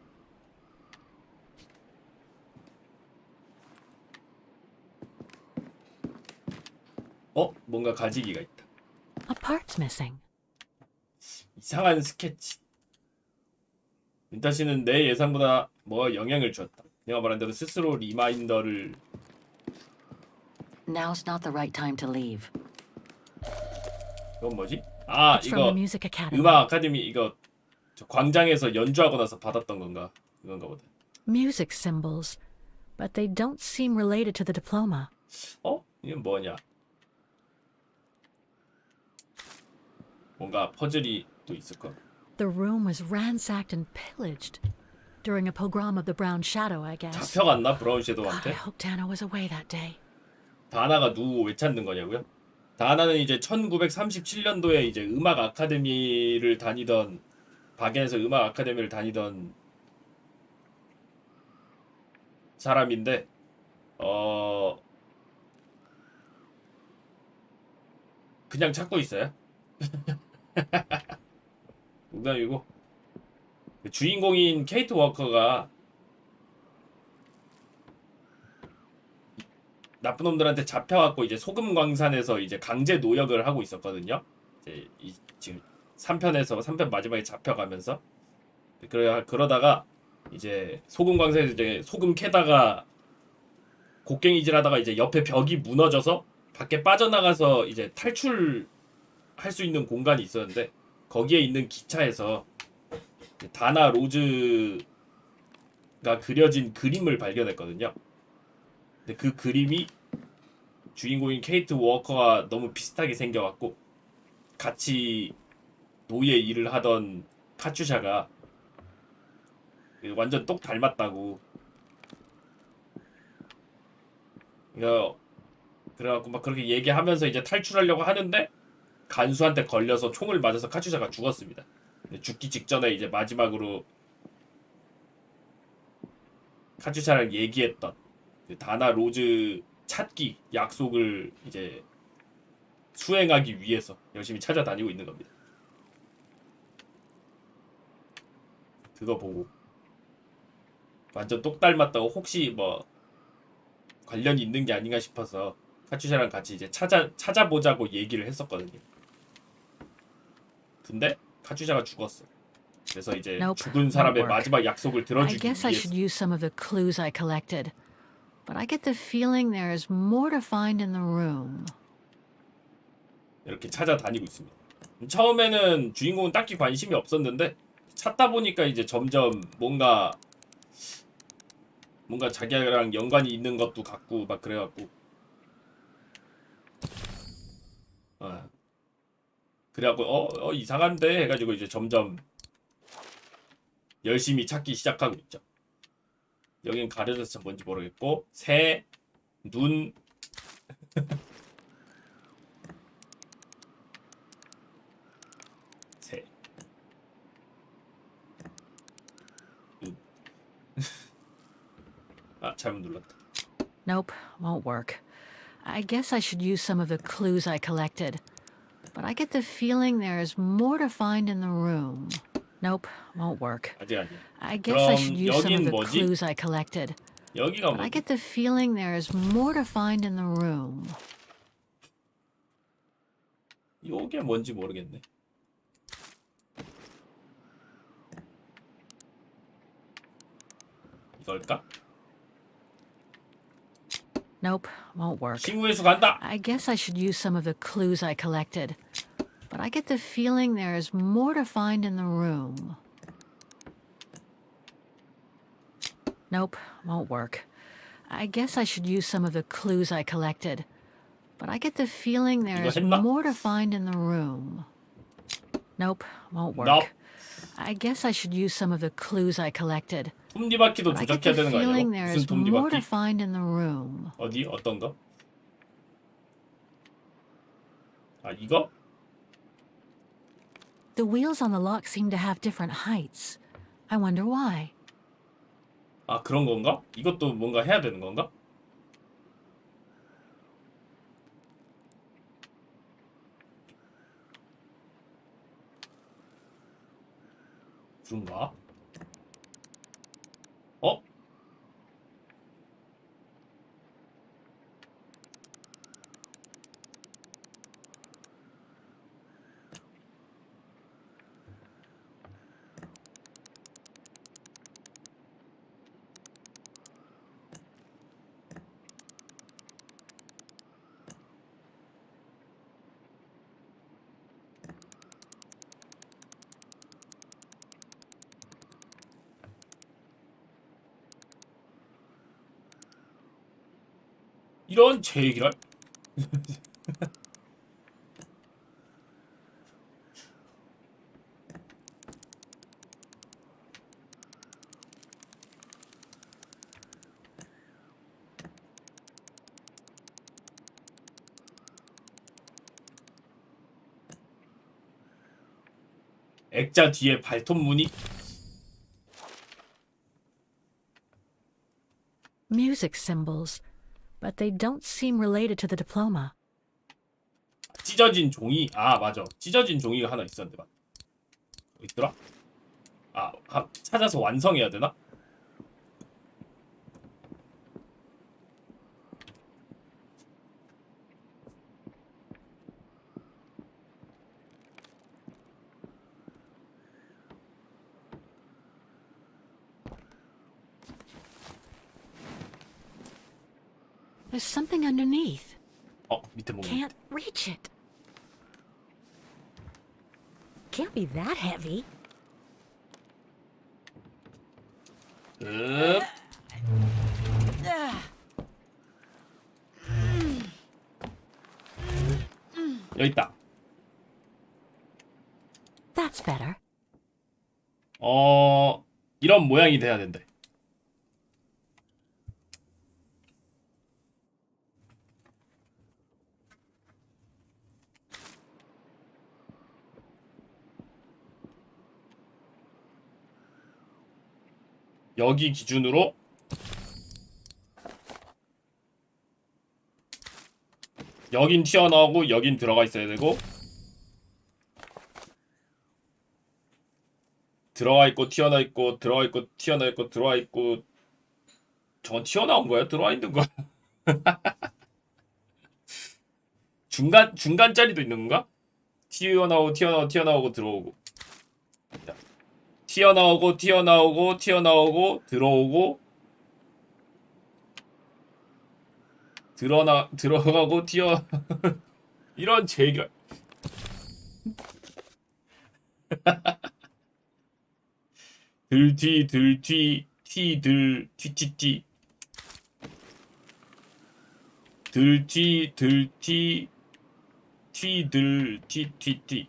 뭔가 가지기가 있다. A part's missing. 이상한 스케치. 민타 씨는 내 예상보다 뭐가 영향을 주었다. 내가 말한 대로 스스로 리마인더를. Now's not the right time to leave. 이건 뭐지? It's from the 이거 music academy. 음악 아카데미 이거 저 광장에서 연주하고 나서 받았던 건가? 이건가 보다. Music symbols, but they don't seem related to the diploma. 이건 뭐냐? 뭔가 퍼즐이 또 있을까? The room was ransacked and pillaged during a pogrom of the Brown Shadow, I guess. 잡혀갔나? 브라운 God, I 섀도우한테? hope Dana was away that day. 다나가 누구 왜 찾는 거냐고요? 다나는 이제 1937년도에 이제 음악 아카데미를 다니던 박엔에서 음악 아카데미를 다니던 사람인데 그냥 찾고 있어요. 농담이고 주인공인 케이트 워커가 나쁜 놈들한테 잡혀갖고 이제 소금 광산에서 이제 강제 노역을 하고 있었거든요. 이제 지금 3편 마지막에 잡혀가면서 그러다가 이제 소금 광산에서 이제 소금 캐다가 곡괭이질하다가 이제 옆에 벽이 무너져서 밖에 빠져나가서 이제 탈출할 수 있는 공간이 있었는데 거기에 있는 기차에서 다나 로즈가 그려진 그림을 발견했거든요. 근데 그 그림이 주인공인 케이트 워커와 너무 비슷하게 생겨갖고 같이 노예 일을 하던 카츄샤가 완전 똑 닮았다고. 이거 그래갖고 막 그렇게 얘기하면서 이제 탈출하려고 하는데 간수한테 걸려서 총을 맞아서 카츄샤가 죽었습니다. 죽기 직전에 이제 마지막으로 카츄샤랑 얘기했던 그 다나 로즈 찾기 약속을 이제 수행하기 위해서 열심히 찾아다니고 있는 겁니다. 그거 보고 완전 똑 닮았다고 혹시 뭐 관련이 있는 게 아닌가 싶어서 카츄샤랑 같이 이제 찾아보자고 얘기를 했었거든요. 근데 카츄샤가 죽었어. 그래서 이제 죽은 사람의 마지막 약속을 I 들어주기 guess I 위해서 should use some of the clues I collected. But I get the feeling there is more to find in the room. 이렇게 찾아다니고 있습니다. 처음에는 주인공은 딱히 관심이 없었는데 찾다 보니까 이제 점점 뭔가 자기랑 연관이 있는 것도 같고 막 그래갖고 그래갖고 이상한데 해가지고 이제 점점 열심히 찾기 시작하고 있죠. 여긴 가려져서 뭔지 모르겠고 새, 눈 새, 눈 아 잘못 눌렀다. Nope, won't work. I guess I should use some of the clues I collected. But I get the feeling there is more to find in the room. Nope, won't work. 아직 아니야. I guess I 그럼 should use some of 여긴 the 뭐지? clues I collected. 여기가 But I 뭐지? get the feeling there is more to find in the room. 요게 뭔지 모르겠네. 이걸까? Nope, won't work. 친구의 수 간다. I guess I should use some of the clues I collected. But I get the feeling there is more to find in the room. Nope, won't work. I guess I should use some of the clues I collected. But I get the feeling there is more to find in the room. Nope, won't work. Nope. I guess I should use some of the clues I collected. 톱니바퀴도 But I get 조작해야 the 되는 거 feeling 아니에요? there 무슨 is more to 톱니바퀴? find in the room. 어디? 어떤 거? 아 이거? The wheels on the lock seem to have different heights. I wonder why. 아 그런 건가? 이것도 뭔가 해야 되는 건가? 그런가? 어? 이런 제 얘기를? 액자 뒤에 발톱 무늬? Music symbols, but they don't seem related to the diploma. 찢어진 종이? 아 맞아 찢어진 종이가 하나 있었는데 맞 어디 있더라? 찾아서 완성해야 되나? There's something underneath. 밑에 뭔가 Can't reach it. Can't be that heavy. 여기 있다. That's better. 이런 모양이 돼야 된대. 여기 기준으로 여긴 튀어나오고 여긴 들어가 있어야 되고, 들어가 있고 튀어나와 있고 들어가 있고 튀어나와 있고 들어와 있고. 저건 튀어나온 거야? 들어와 있는 거야? 중간짜리도 있는 건가? 튀어나오고 들어오고. 자, 튀어나오고 들어오고, 들어가고 이런 재결. 들뒤 튀들 튀튀튀 들뒤 튀들 튀튀튀.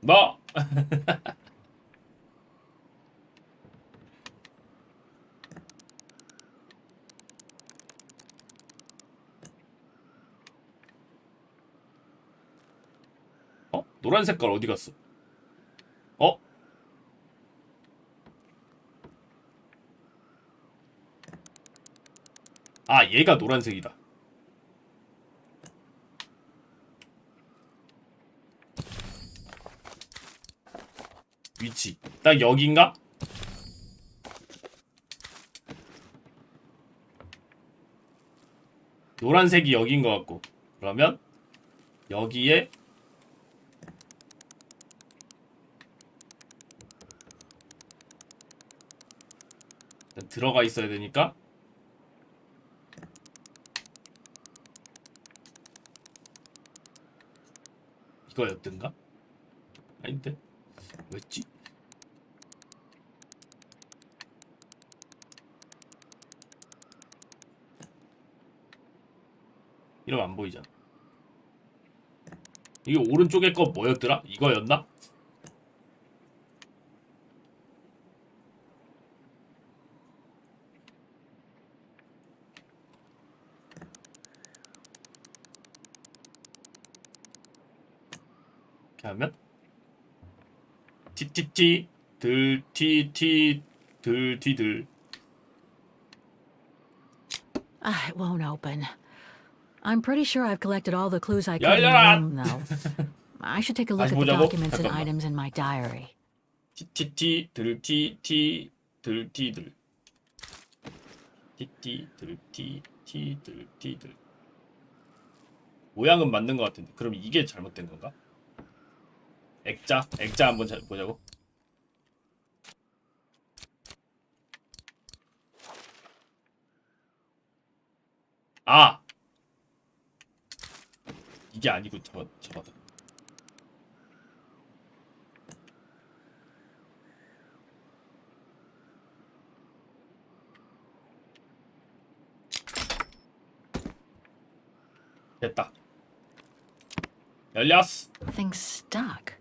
뭐? 어? 노란 색깔 어디 갔어? 어? 아, 얘가 노란색이다. 위치 딱 여긴가? 노란색이 여긴 것 같고, 그러면 여기에 들어가 있어야 되니까 이거였던가? 아닌데? 뭐였지? 이러면 안 보이잖아. 이게 오른쪽에 거 뭐였더라? 이거였나? 이렇게 하면 티티티 들티티 들티들. It won't open. I'm pretty sure I've collected all the clues I could in the 열려라! room, though. I should take a look 다시 at the 보자고? documents and 잠깐만. items in my diary. 티티티 들티티 들티들. 티티 들티티 들티들. 모양은 맞는 것 같은데, 그럼 이게 잘못된 건가? 액자 한번 보자고. 아, 이게 아니고 저거다. 됐다. 열렸어. Thing's stuck.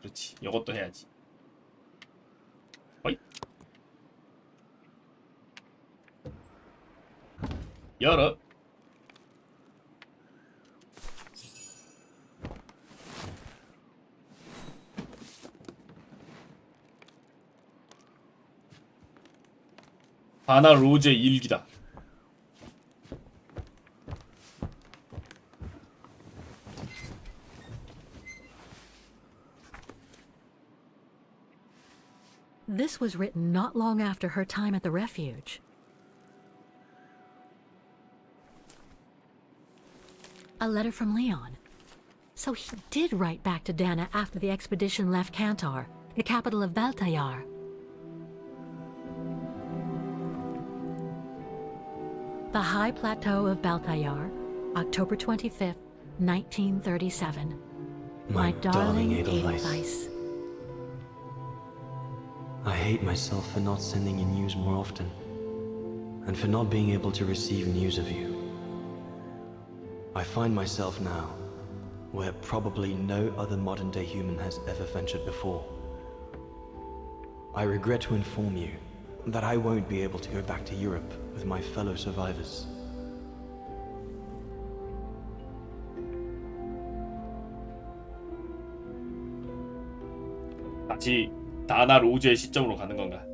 그렇지. 이것도 해야지. 어이. 열어. 바나 로제 일기다. This was written not long after her time at the refuge. A letter from Leon. So he did write back to Dana after the expedition left Kantar, the capital of Baltayar. The High Plateau of Baltayar, October 25th, 1937. My darling Edelweiss. I hate myself for not sending you news more often. and for not being able to receive news of you. I find myself now where probably no other modern-day human has ever ventured before. I regret to inform you that I won't be able to go back to Europe with my fellow survivors. 다시 다나 로즈의 시점으로 가는 건가?